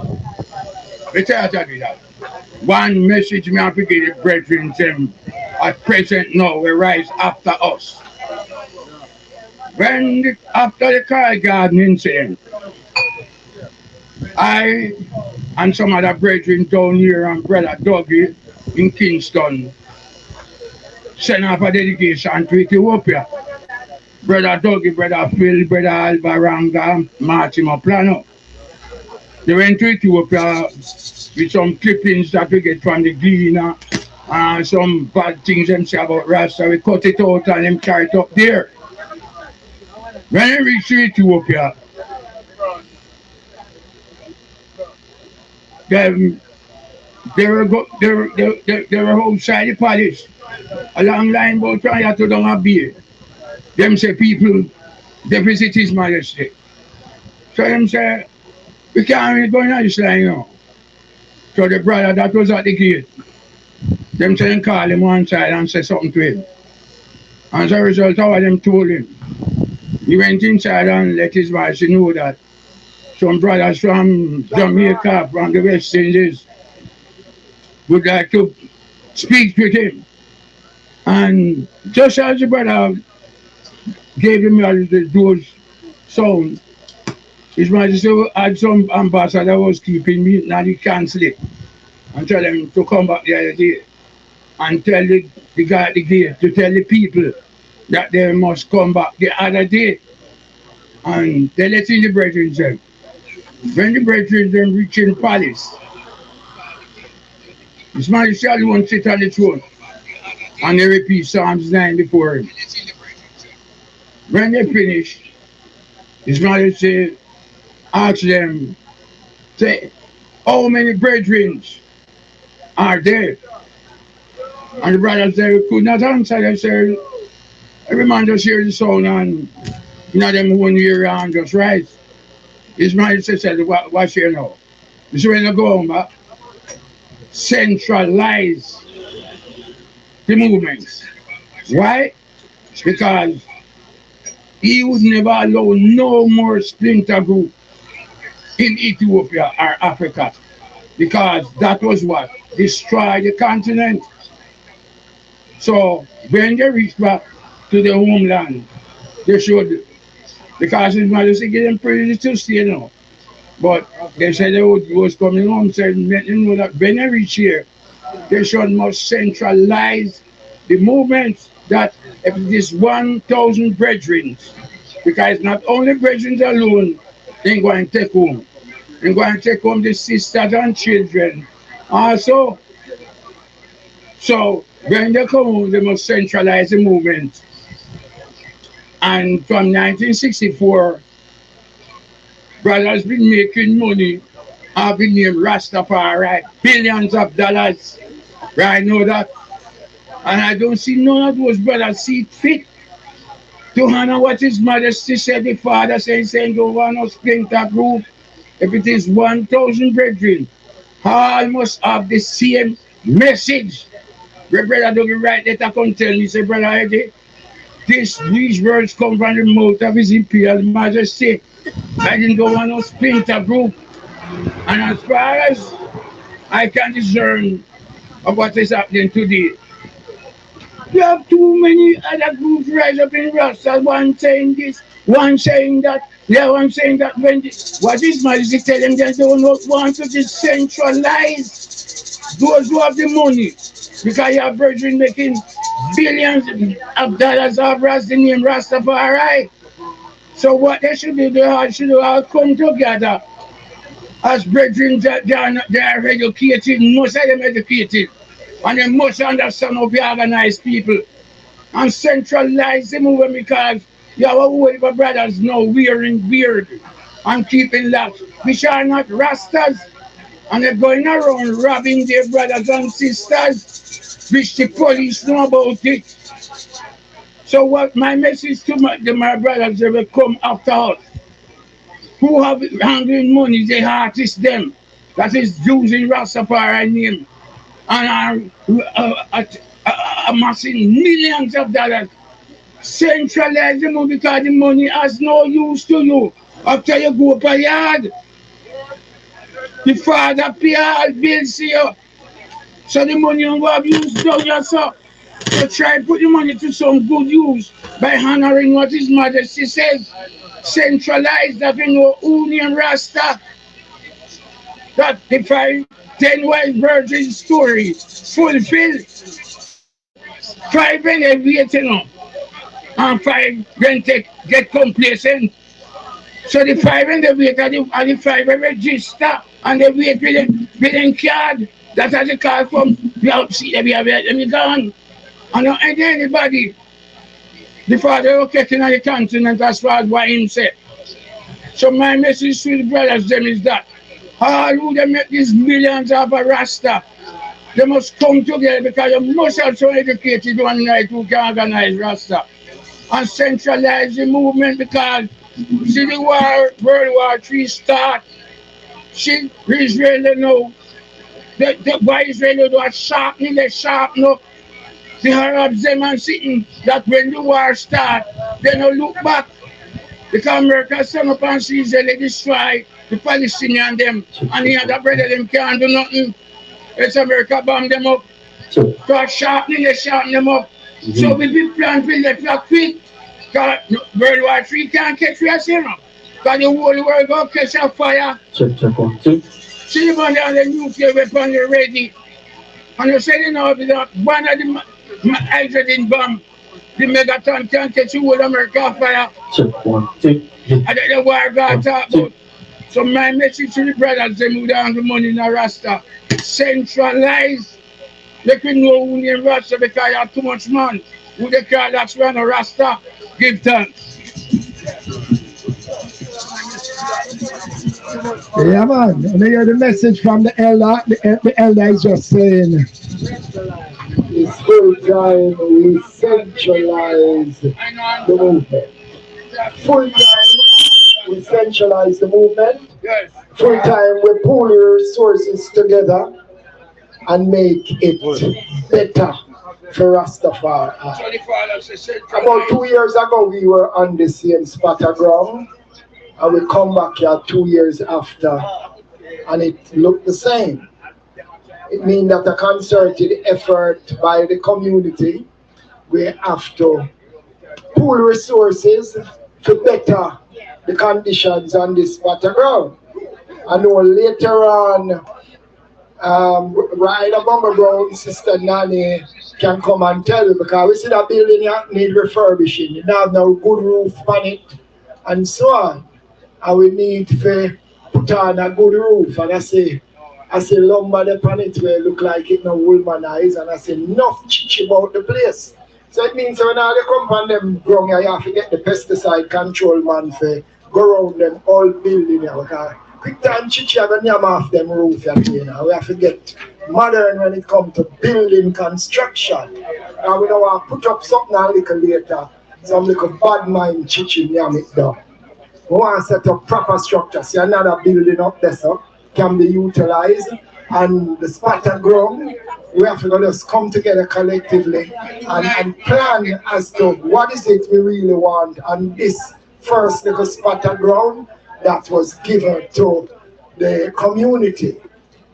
Speaker 10: we tell you that. One message me have to give the brethren them at present now we rise after us. After the Coral Garden incident, I and some other brethren down here and Brother Dougie in Kingston sent off a delegation to Ethiopia. Brother Dougie, Brother Phil, Brother Albaranga, Martin Plano. They went to Ethiopia with some clippings that we get from the Gleaner and some bad things them say about Rasta. We cut it out and them carry it up there. When they reach Ethiopia, they were outside the palace. A long line about trying to down a beer. Them say people, they visit His Majesty. So them say, we can't really go in this line now. So the brother that was at the gate, them say call him one side and say something to him. As a result of what them told him, he went inside and let His Majesty know that some brothers from Jamaica, from the West Indies, would like to speak with him. And just as the brother gave him those sound, His Majesty had some ambassador that was keeping me, and he cancelled it and tell them to come back the other day and tell the guy at the gate to tell the people that they must come back the other day. And they let in the brethren them. When the brethren them reach in the palace, His Majesty alone sit on the throne and they repeat Psalms 9 before him. When they finish, His Majesty asked them, say, how many brethren are there? And the brothers said, we could not answer. They said, every man just hear the sound and you know them one year and just rise. His Majesty said, what's here now? This is when you go home, centralize the movements. Why? Because he would never allow no more splinter group in Ethiopia or Africa, because that was what destroyed the continent. So when they reach back to their homeland, they should, because His Majesty gave them privilege to stay now. But they said they was coming home, said let them know that when they reach here, they should must centralize the movements, that if it is 1,000 brethren, because not only brethren alone, they go and take home. They go and take home the sisters and children Also, so when they come home, they must centralize the movement. And from 1964, brothers been making money. I've been named Rastafari, billions of dollars. Right, know that? And I don't see none of those brothers see it fit to honor what His Majesty said, the Father saying, don't want no splinter group. If it is 1,000 brethren, all must have the same message. My brother don't write that I can tell me, say, Brother Eddie, these words come from the mouth of His Imperial Majesty. I didn't go on no splinter group. And as far as I can discern of what is happening today, you have too many other groups rise up in Rasta, one saying this, one saying that, the other one saying that. When what is Majesty telling them, they don't want to decentralize those who have the money. Because you have brethren making billions of dollars of Rasta, name Rastafari. So what they should do, they should all come together as brethren that they are educated, most of them educated. And they must understand how to organize people and centralize the movement, because you have a whole heap of brothers now wearing beard and keeping locks, which are not Rastas. And they're going around robbing their brothers and sisters, which the police know about it. So what my message to my brothers, they will come after us, who have handling money, the artists them, that is using Rastafari name, and are amassing millions of dollars. Centralize the money because the money has no use to you. After you go up a yard, the father pay all bills to you. So the money you have used down yourself. So try put the money to some good use by honoring what His Majesty says. Centralize that in your Union Rasta. That the 10 wise virgin story fulfilled. 5 when they waiting up, and 5 when they get complacent. So the 5 when they wait and the 5 when register and they wait with a card. That has a card from the outside, let me gone. And not anybody. The Father was getting on the continent as far as what Him said. So my message to the brothers them is that all who they make these millions of a Rasta, they must come together, because you must also educated one night who can organize Rasta and centralize the movement, because see the World War III start. See Israel know why Israel do a sharpening, they sharpen up the Arabs them and sitting that when the war start, they don't look back. Because America stand up and see they destroy the Palestinians them, and the other brother them can't do nothing. It's America bomb them up. So sharpening, they sharpen them up. So we be plan to let you quick. Because World War III can't catch us, you know. Because the whole world go catch a fire. See the one down the nuclear weapon they ready. And you say, you know, one of the hydrogen bomb, the megaton can catch the whole America fire. And then the war got talk about. So my message to the brothers, they move down the money in a Rasta. Centralize. They can know who name Rasta because you have too much man. Who they call that's one a Rasta. Give thanks.
Speaker 3: Yeah, man. And I hear the message from the elder. The elder is just saying, it's full time we centralize the movement. Full time we centralize the movement.
Speaker 10: Yes.
Speaker 3: Full time we pull your resources together and make it better for Rastafari. About 2 years ago, we were on the same spot of ground, and we come back here 2 years after, and it looked the same. It means that a concerted effort by the community, we have to pool resources to better the conditions on this spot of ground. I know later on, right above the ground, Sister Nanny can come and tell you, because we see that building here need refurbishing. It have no good roof on it and so on. And we need to put on a good roof. And I say, I say lumber the pan it where it look like it no womanize, and I say enough chichi about the place. So it means when all they come on them ground, you have to get the pesticide control man for go around them all building here. Because quick time chichi have a name off them roof you know. We have to get modern when it comes to building construction. And we don't want to put up something a little later. Some little bad mind chichi name it down. We want to set up proper structure. See another building up there so can be utilized, and the spotted ground, we have to just come together collectively and plan as to what is it we really want on this first little spotted ground that was given to the community.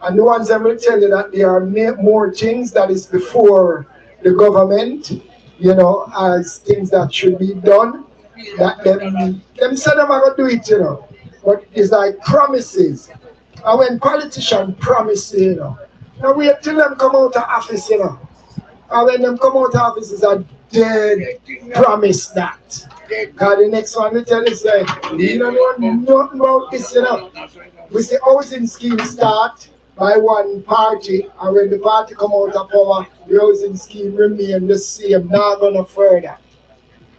Speaker 3: And the ones that will tell you that there are more things that is before the government, you know, as things that should be done, that them say them are going to do it, you know, but it's like promises. And when politicians promise, you know, now wait till them come out of office, you know. And when them come out of office, it's a dead promise that. Because the next one we tell is like, you don't know nothing about this, you know. We say housing scheme start by one party, and when the party come out of power, the housing scheme remain the same, not going further.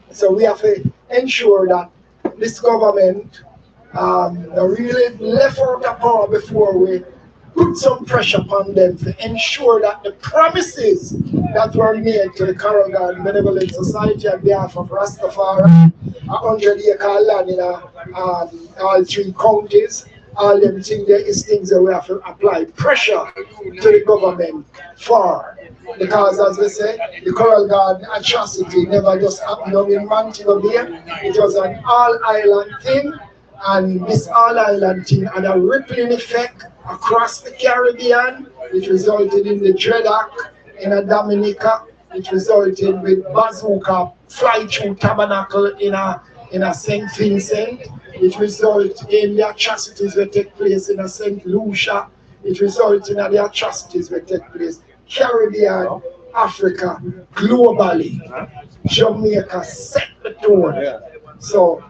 Speaker 3: So we have to ensure that this government really left out of power before we put some pressure upon them to ensure that the promises that were made to the Carol Garden Benevolent Society on behalf of Rastafari, 100-acre land in all 3 counties, all them things, there is things that we have to apply pressure to the government for. Because as we say, the Coral Garden atrocity never just happened in Montego Bay. It was an all-island thing. And this all-island thing had a rippling effect across the Caribbean, which resulted in the dreadlock in Dominica, which resulted with bazooka fly through tabernacle in a St. Vincent, which resulted in the atrocities that take place in a St. Lucia, which resulted in the atrocities that take place Caribbean, Africa, globally. Jamaica set the tone. So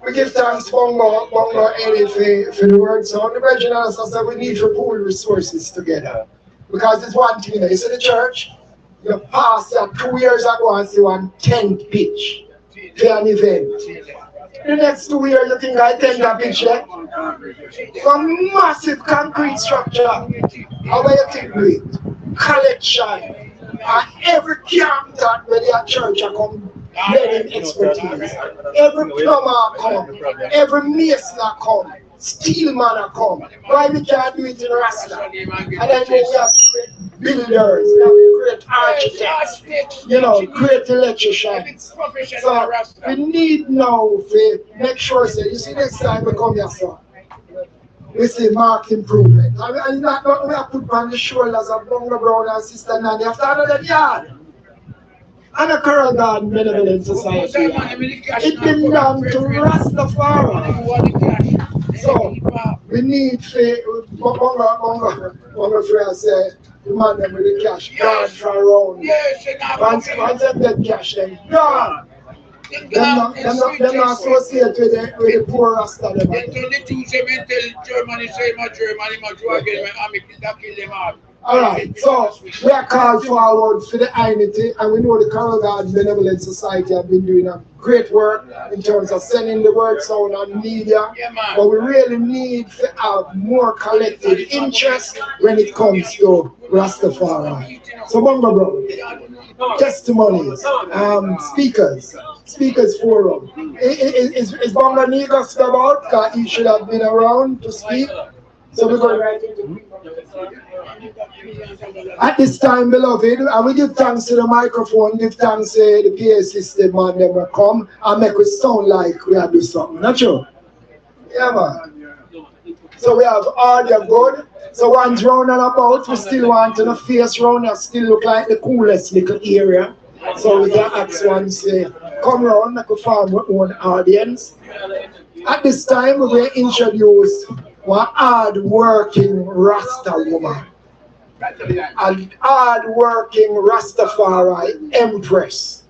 Speaker 3: we give thanks Bongo Eddie for the word. So the Virgin also said we need to pool resources together. Because it's one thing, you see the church, you passed that 2 years ago and see one tent pitch for an event. The next 2 years you think I tent that pitch there? Some massive concrete structure. How do you think we? Collection. And every camp that where they are church are come learning expertise. Every plumber come, every mason come, steel man come. Why we can't do it in Rasta? And then we have great builders, we have great architects, you know, great electricians. So we need now to make sure, say, you see next time we come here, sir, we see marked improvement. And not we have put on the shoulders of Bongo Brown and Sister Nanny after another yard. And a Coral Garden Benevolent Society. It's been done to Rastafari. So we need to Bongo friends say the man them with the cash gone from around. Once them get cash then gone. They're not associated with the poor Rasta. Alright, so we are called forward for the unity, and we know the Coral Garden Benevolent Society have been doing a great work in terms of sending the word sound on media, but we really need to have more collective interest when it comes to Rastafari. So Bongo Bro, testimonies, speakers forum. Is Bongo Nigas about? Because he should have been around to speak. So we're going right into at this time, beloved, and we give thanks to the microphone, give thanks to the PA system, man, them will come and make it sound like we are doing something. Not true? Yeah, man. So we have audio good. So one's round and about, we still want to the face round and still look like the coolest little area. So we can ask one, say, come round, make a form our own audience. At this time, we will introduce one hard-working Rasta woman. An hard-working Rastafari empress.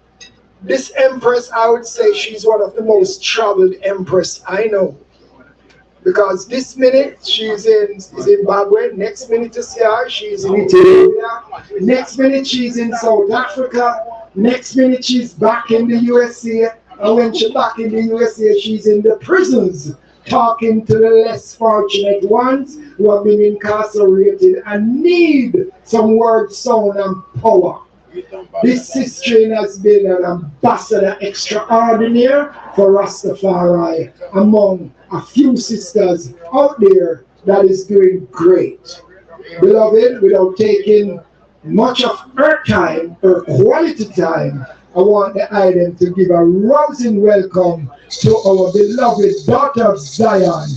Speaker 3: This empress, I would say she's one of the most traveled empress I know. because this minute she's in Zimbabwe, next minute to see her, she's in Ethiopia, next minute she's in South Africa, next minute she's back in the USA, and when she's back in the USA, she's in the prisons talking to the less fortunate ones who have been incarcerated and need some word, sound, and power. This sister has been an ambassador extraordinary for Rastafari among a few sisters out there that is doing great. Beloved, without taking much of her time, her quality time, I want the item to give a rousing welcome to our beloved daughter of Zion,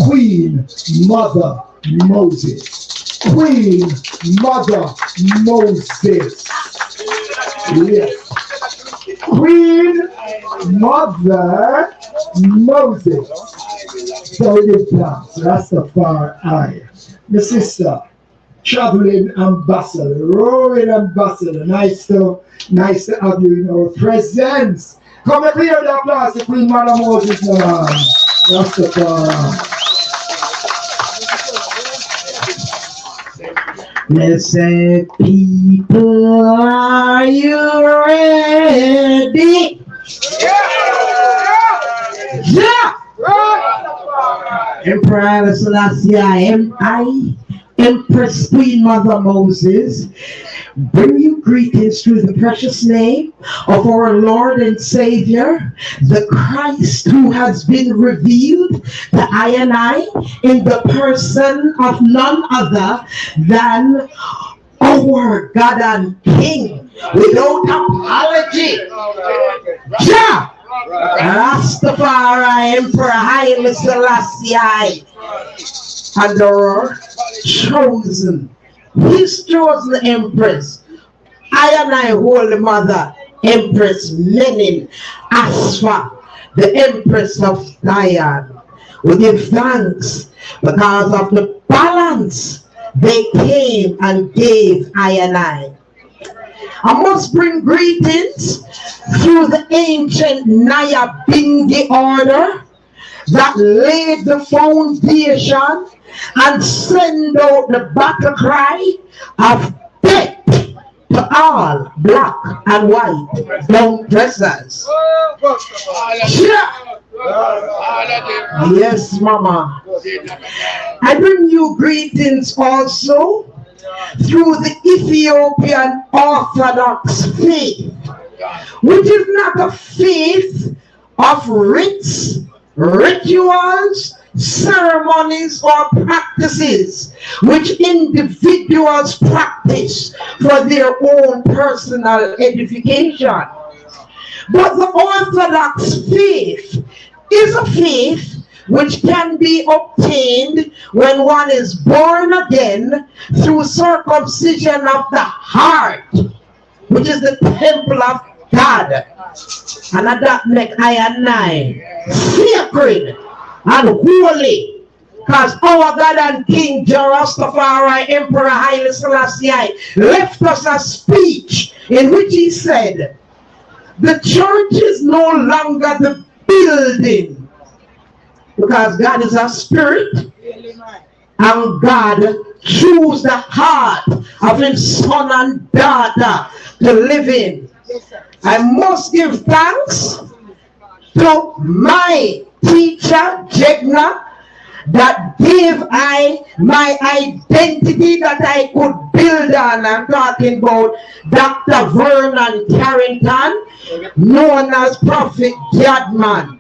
Speaker 3: Queen Mother Moses. Queen Mother Moses. Yes. Queen Mother Moses. So it is plans. Rastafari. My sister, traveling ambassador, roaring ambassador. Nice to have you in our presence. Come and clear the applause to Queen Mother Moses now. Rastafari. Listen, people, are you ready? Yeah! Emperor Haile Selassie, I, Empress Queen Mother Moses, bring you greetings through the precious name of our Lord and Savior, the Christ who has been revealed to I and I in the person of none other than our God and King, without apology. Yeah. Rastafari Emperor Haile Selassie, and our chosen, his chosen Empress, I and I Holy Mother, Empress Menin Asfa, the Empress of Zion. We give thanks because of the balance they came and gave I and I. I must bring greetings through the ancient Nyabingi order that laid the foundation and send out the battle cry of death to all black and white down dressers. Yeah. Yes, Mama. I bring you greetings also through the Ethiopian Orthodox faith, which is not a faith of rites, rituals, ceremonies, or practices which individuals practice for their own personal edification. But the Orthodox faith is a faith which can be obtained when one is born again through circumcision of the heart, which is the temple of God. And that make I and I sacred and holy, because our God and King Rastafari Emperor Haile Selassie left us a speech in which he said, the church is no longer the building, because God is a spirit, and God chose the heart of his son and daughter to live in. I must give thanks to my teacher, Jegna, that gave I my identity that I could build on. I'm talking about Dr. Vernon Carrington, known as Prophet Gadman.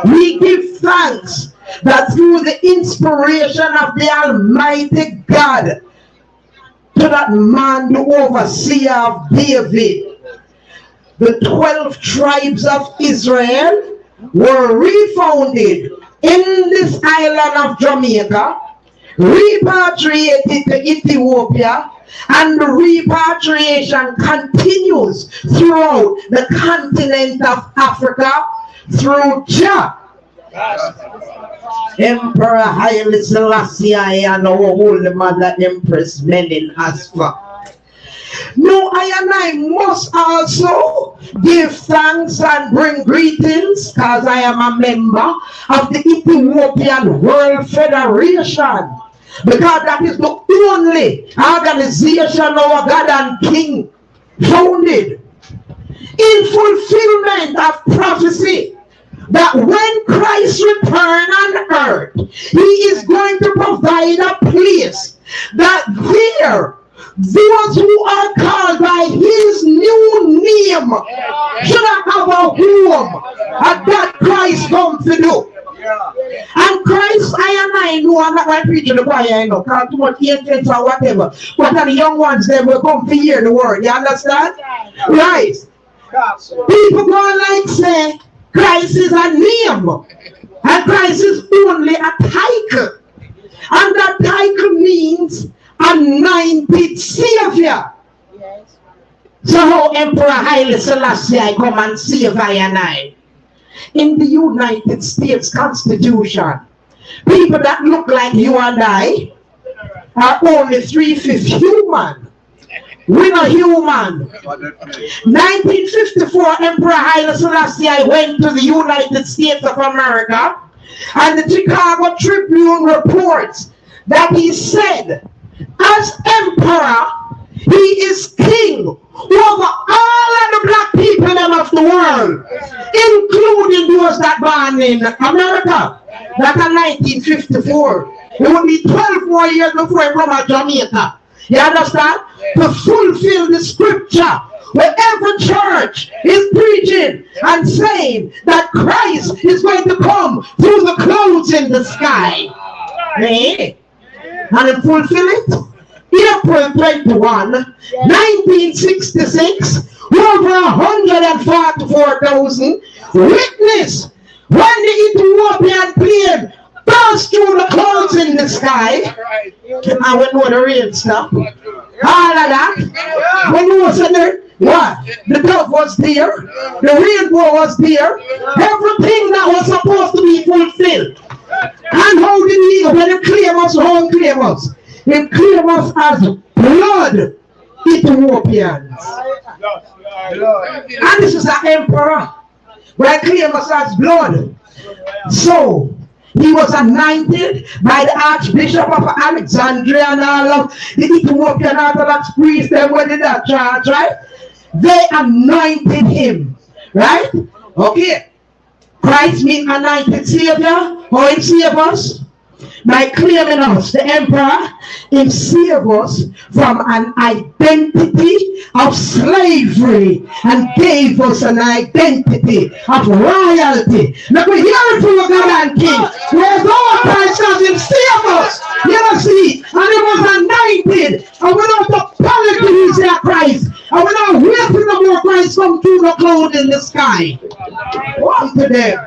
Speaker 3: We give thanks that through the inspiration of the Almighty God, to that man, the overseer of David, the 12 tribes of Israel were refounded in this island of Jamaica, repatriated to Ethiopia, and the repatriation continues throughout the continent of Africa through Jah. Emperor Haile Selassie and our Holy Mother Empress Menin Asfa. No, I and I must also
Speaker 11: give thanks and bring greetings because I am a member of the Ethiopian World Federation. Because that is the only organization our God and King founded in fulfillment of prophecy that when Christ returns on earth, he is going to provide a place that there those who are called by his new name should have a home and that Christ come to do. And Christ, I know I'm not going to preach in the choir, I know, because too much agents or whatever. But the young ones, they will come to hear the word. You understand? Right. People go like say, Christ is a name. And Christ is only a title. And that title means anointed Savior. Yes. So how Emperor Haile Selassie come and save I and I? In the United States Constitution, people that look like you and I are only 3/5 human. We're not human. 1954, Emperor Haile Selassie went to the United States of America, and the Chicago Tribune reports that he said, as emperor, he is king over all of the black people of the world, including those that born in America. That in 1954. It would be 12 more years before he come to Jamaica. You understand? To fulfill the scripture where every church is preaching and saying that Christ is going to come through the clouds in the sky. Hey? And to fulfill it, April 21, 1966, over 144,000 witness when the Ethiopian plane passed through the clouds in the sky. I went know the rain stuff. All of that. When you was in there, what? The dove was there, the rainbow was there, everything that was supposed to be fulfilled. And how did he, when he claim us, how he claim us? He claim us as blood Ethiopians. And this is an emperor. But he claim us as blood. So, he was anointed by the Archbishop of Alexandria and all of the Ethiopian Orthodox priests that were in that charge, right? They anointed him, right? Okay. Christ means anointed Savior. How he save us? By claiming us, the emperor, he saved us from an identity of slavery and gave us an identity of royalty. Now we hear it from the God and King. Whereas our Christ has him saved us. You know, see, and he was anointed. And we don't have to politics their Christ. And we're not waiting no more Christ come through the cloud in the sky. What to them?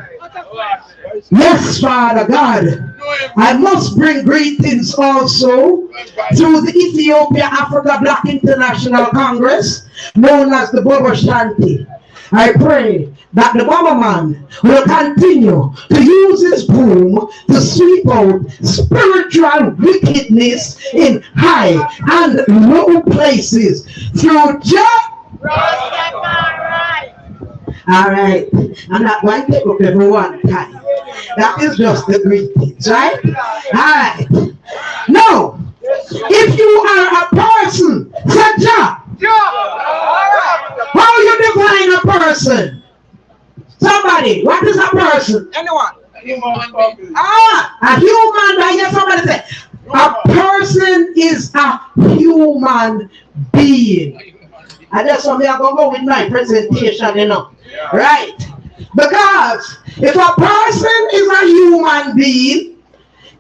Speaker 11: Yes, Father God. I must bring greetings also to the Ethiopia Africa Black International Congress, known as the Bobo Shanti. I pray that the Baba Man will continue to use his broom to sweep out spiritual wickedness in high and low places through just. All right, I'm not going to take up everyone time. That is just the greetings, right? All right. Now, if you are a person, say how you define a person? Somebody, what is a person? Anyone? A human. I hear somebody say, a person is a human being. And that's something I'm going to go with my presentation, you know. Right? Because if a person is a human being,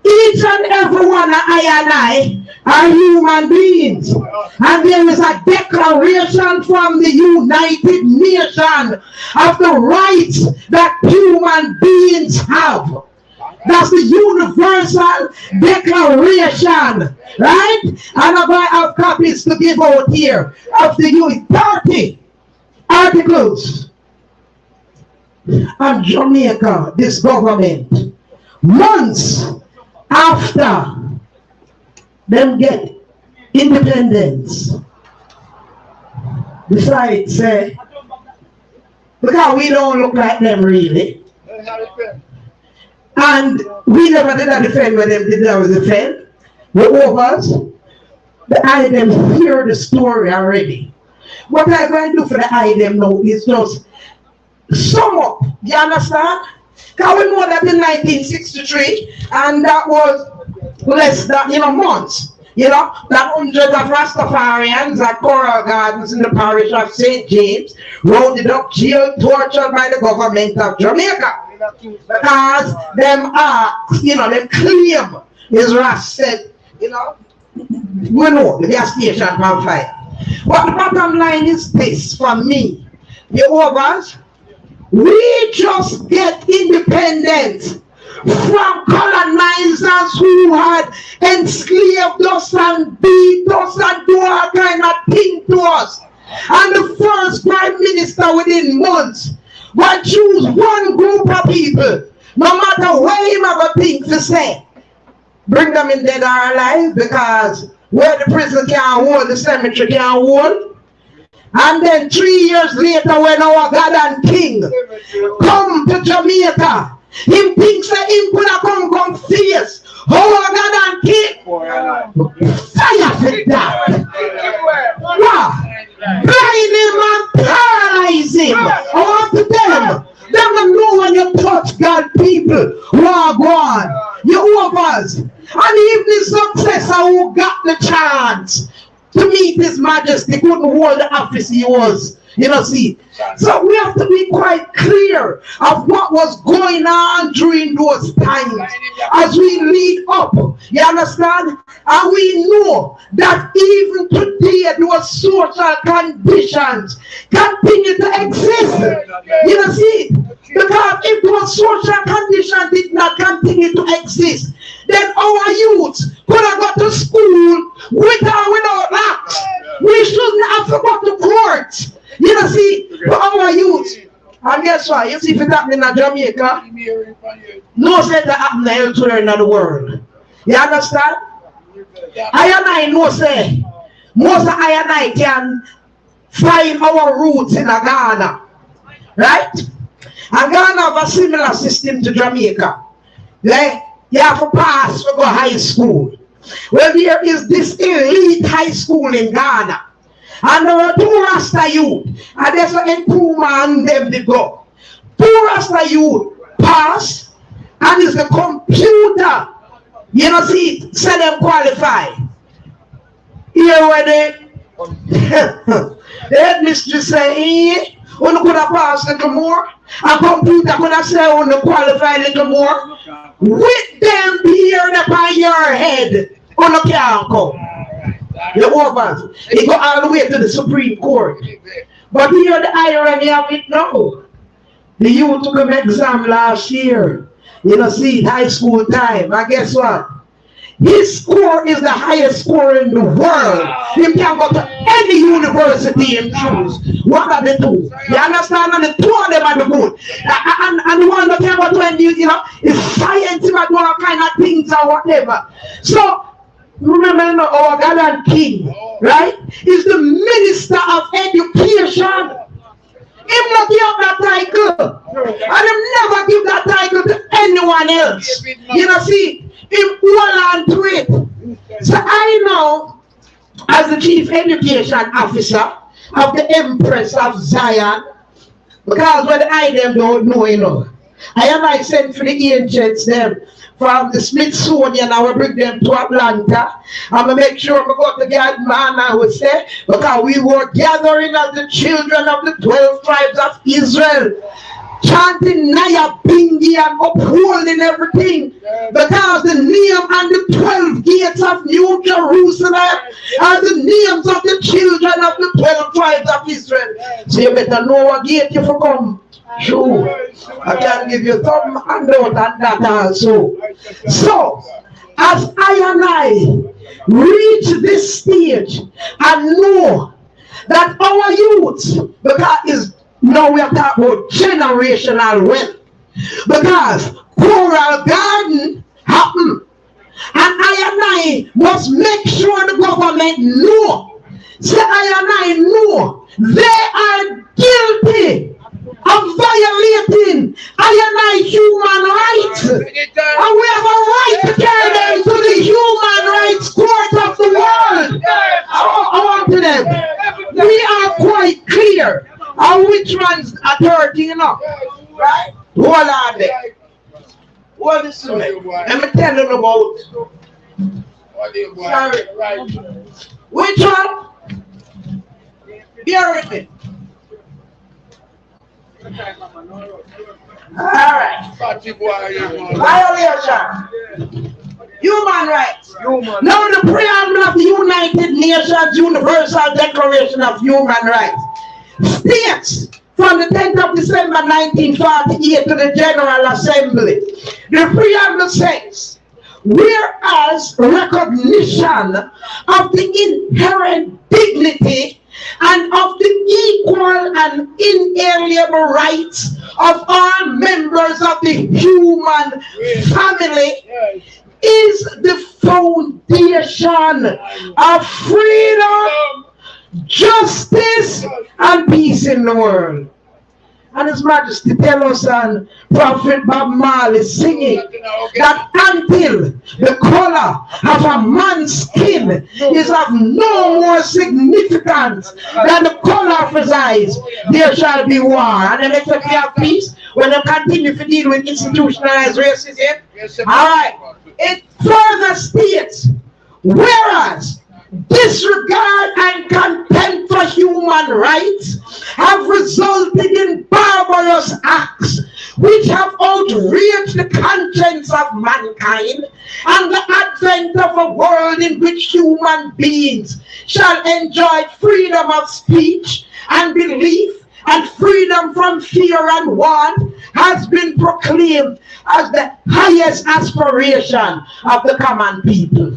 Speaker 11: each and every one of I are human beings. And there is a declaration from the United Nations of the rights that human beings have. That's the universal declaration, right? And I have copies to give out here of the 30 articles of Jamaica, this government, months after them get independence. Besides, because we don't look like them really. And we never did not defend when them did not defend. The overs, the item hear the story already. What I'm going to do for the item now is just sum up. You understand? Because we know that in 1963, and that was less than months. That hundreds of Rastafarians at Coral Gardens in the parish of St. James rounded up, jailed, tortured by the government of Jamaica. Because them them claim, as Ras said, we know the gas station on fire. But the bottom line is this for me, the overs, we just get independence from colonizers who had enslaved us and beat us and do all kind of thing to us. And the first prime minister within months would choose one group of people, no matter what him have a thing to say, bring them in dead or alive, because where the prison can't hold, the cemetery can't hold. And then 3 years later, when our God and King come to Jamaica, him thinks that him could have come face our God and King. Fire for that. Wow. Blind him and paralyze him. I want to them. They will know when you touch God people who are gone. You overs. And if the successor who got the chance to meet His Majesty couldn't hold the office he was. See. So we have to be quite clear of what was going on during those times as we lead up. You understand? And we know that even today those social conditions continue to exist. See? Because if those social conditions did not continue to exist, then our youth could have got to school with or without locks. We shouldn't have to go to court. See, for our youth. And guess what? You see if it happening in Jamaica, no say that happen elsewhere in the world. You understand? I know say most of I can find our roots in Ghana. Right? And Ghana have a similar system to Jamaica. Like, you have to pass to go high school. Well, there is this elite high school in Ghana. And there are 2 Rasta youth. And there's an improvement them they go. 2 Rasta youth pass. And it's the computer. See, say them qualify. Here where the headmistress say, you could have passed a little more. A computer could have said, you qualify a little more. With them here upon your head, you can't come. The overs. It go all the way to the Supreme Court. But here the irony of it now. The youth took an exam last year. See, high school time. And guess what? His score is the highest score in the world. He can go to any university and choose. What are the 2? You understand? And the 2 of them are the good. And the one that can go to any, is science, but all kind of things or whatever. So, remember our God and King, right? Is the Minister of Education. Him not give that title. And him never give that title to anyone else. See, him hold on to it. So I know, as the Chief Education Officer of the Empress of Zion, because when I them don't know, I am sent for the agents them from the Smithsonian. I will bring them to Atlanta. I'm going to make sure we go to God, man, I would say, because we were gathering as the children of the 12 tribes of Israel, chanting Naya Bingi and upholding everything, because the name and the 12 gates of New Jerusalem are the names of the children of the 12 tribes of Israel. So you better know what gate you for come. True. I can give you some handout and that also. So, as I reach this stage and know that our youth, because now we are talking about generational wealth, because Coral Garden happened, and I must make sure the government know. Say I know they are guilty of which one's authority, you know. Right? Hold on there. What is it? Let me tell you about. Sorry. Which one? Bear with me. Alright. Violation. Human rights. Now the preamble of the United Nations Universal Declaration of Human Rights states from the 10th of December 1948 to the General Assembly. The preamble says, whereas recognition of the inherent dignity and of the equal and inalienable rights of all members of the human family is the foundation of freedom, justice, and peace in the world. And His Majesty tell us, and Prophet Bob Marley singing, that until the color of a man's skin is of no more significance than the color of his eyes, there shall be war. And then if we have peace, when they continue to deal with institutionalized racism, alright, it further states, whereas disregard and contempt for human rights have resulted in barbarous acts which have outraged the conscience of mankind, and the advent of a world in which human beings shall enjoy freedom of speech and belief and freedom from fear and want has been proclaimed as the highest aspiration of the common people,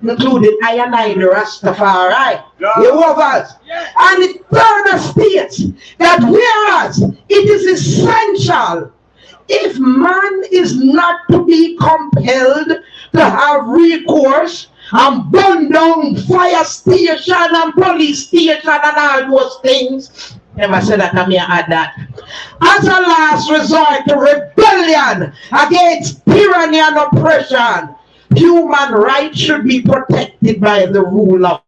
Speaker 11: including I and I, the Rastafari, Jehovah's. And it further states that whereas it is essential, if man is not to be compelled to have recourse and burn down fire station and police station and all those things, never said that, I may add that, as a last resort to rebellion against tyranny and oppression, human rights should be protected by the rule of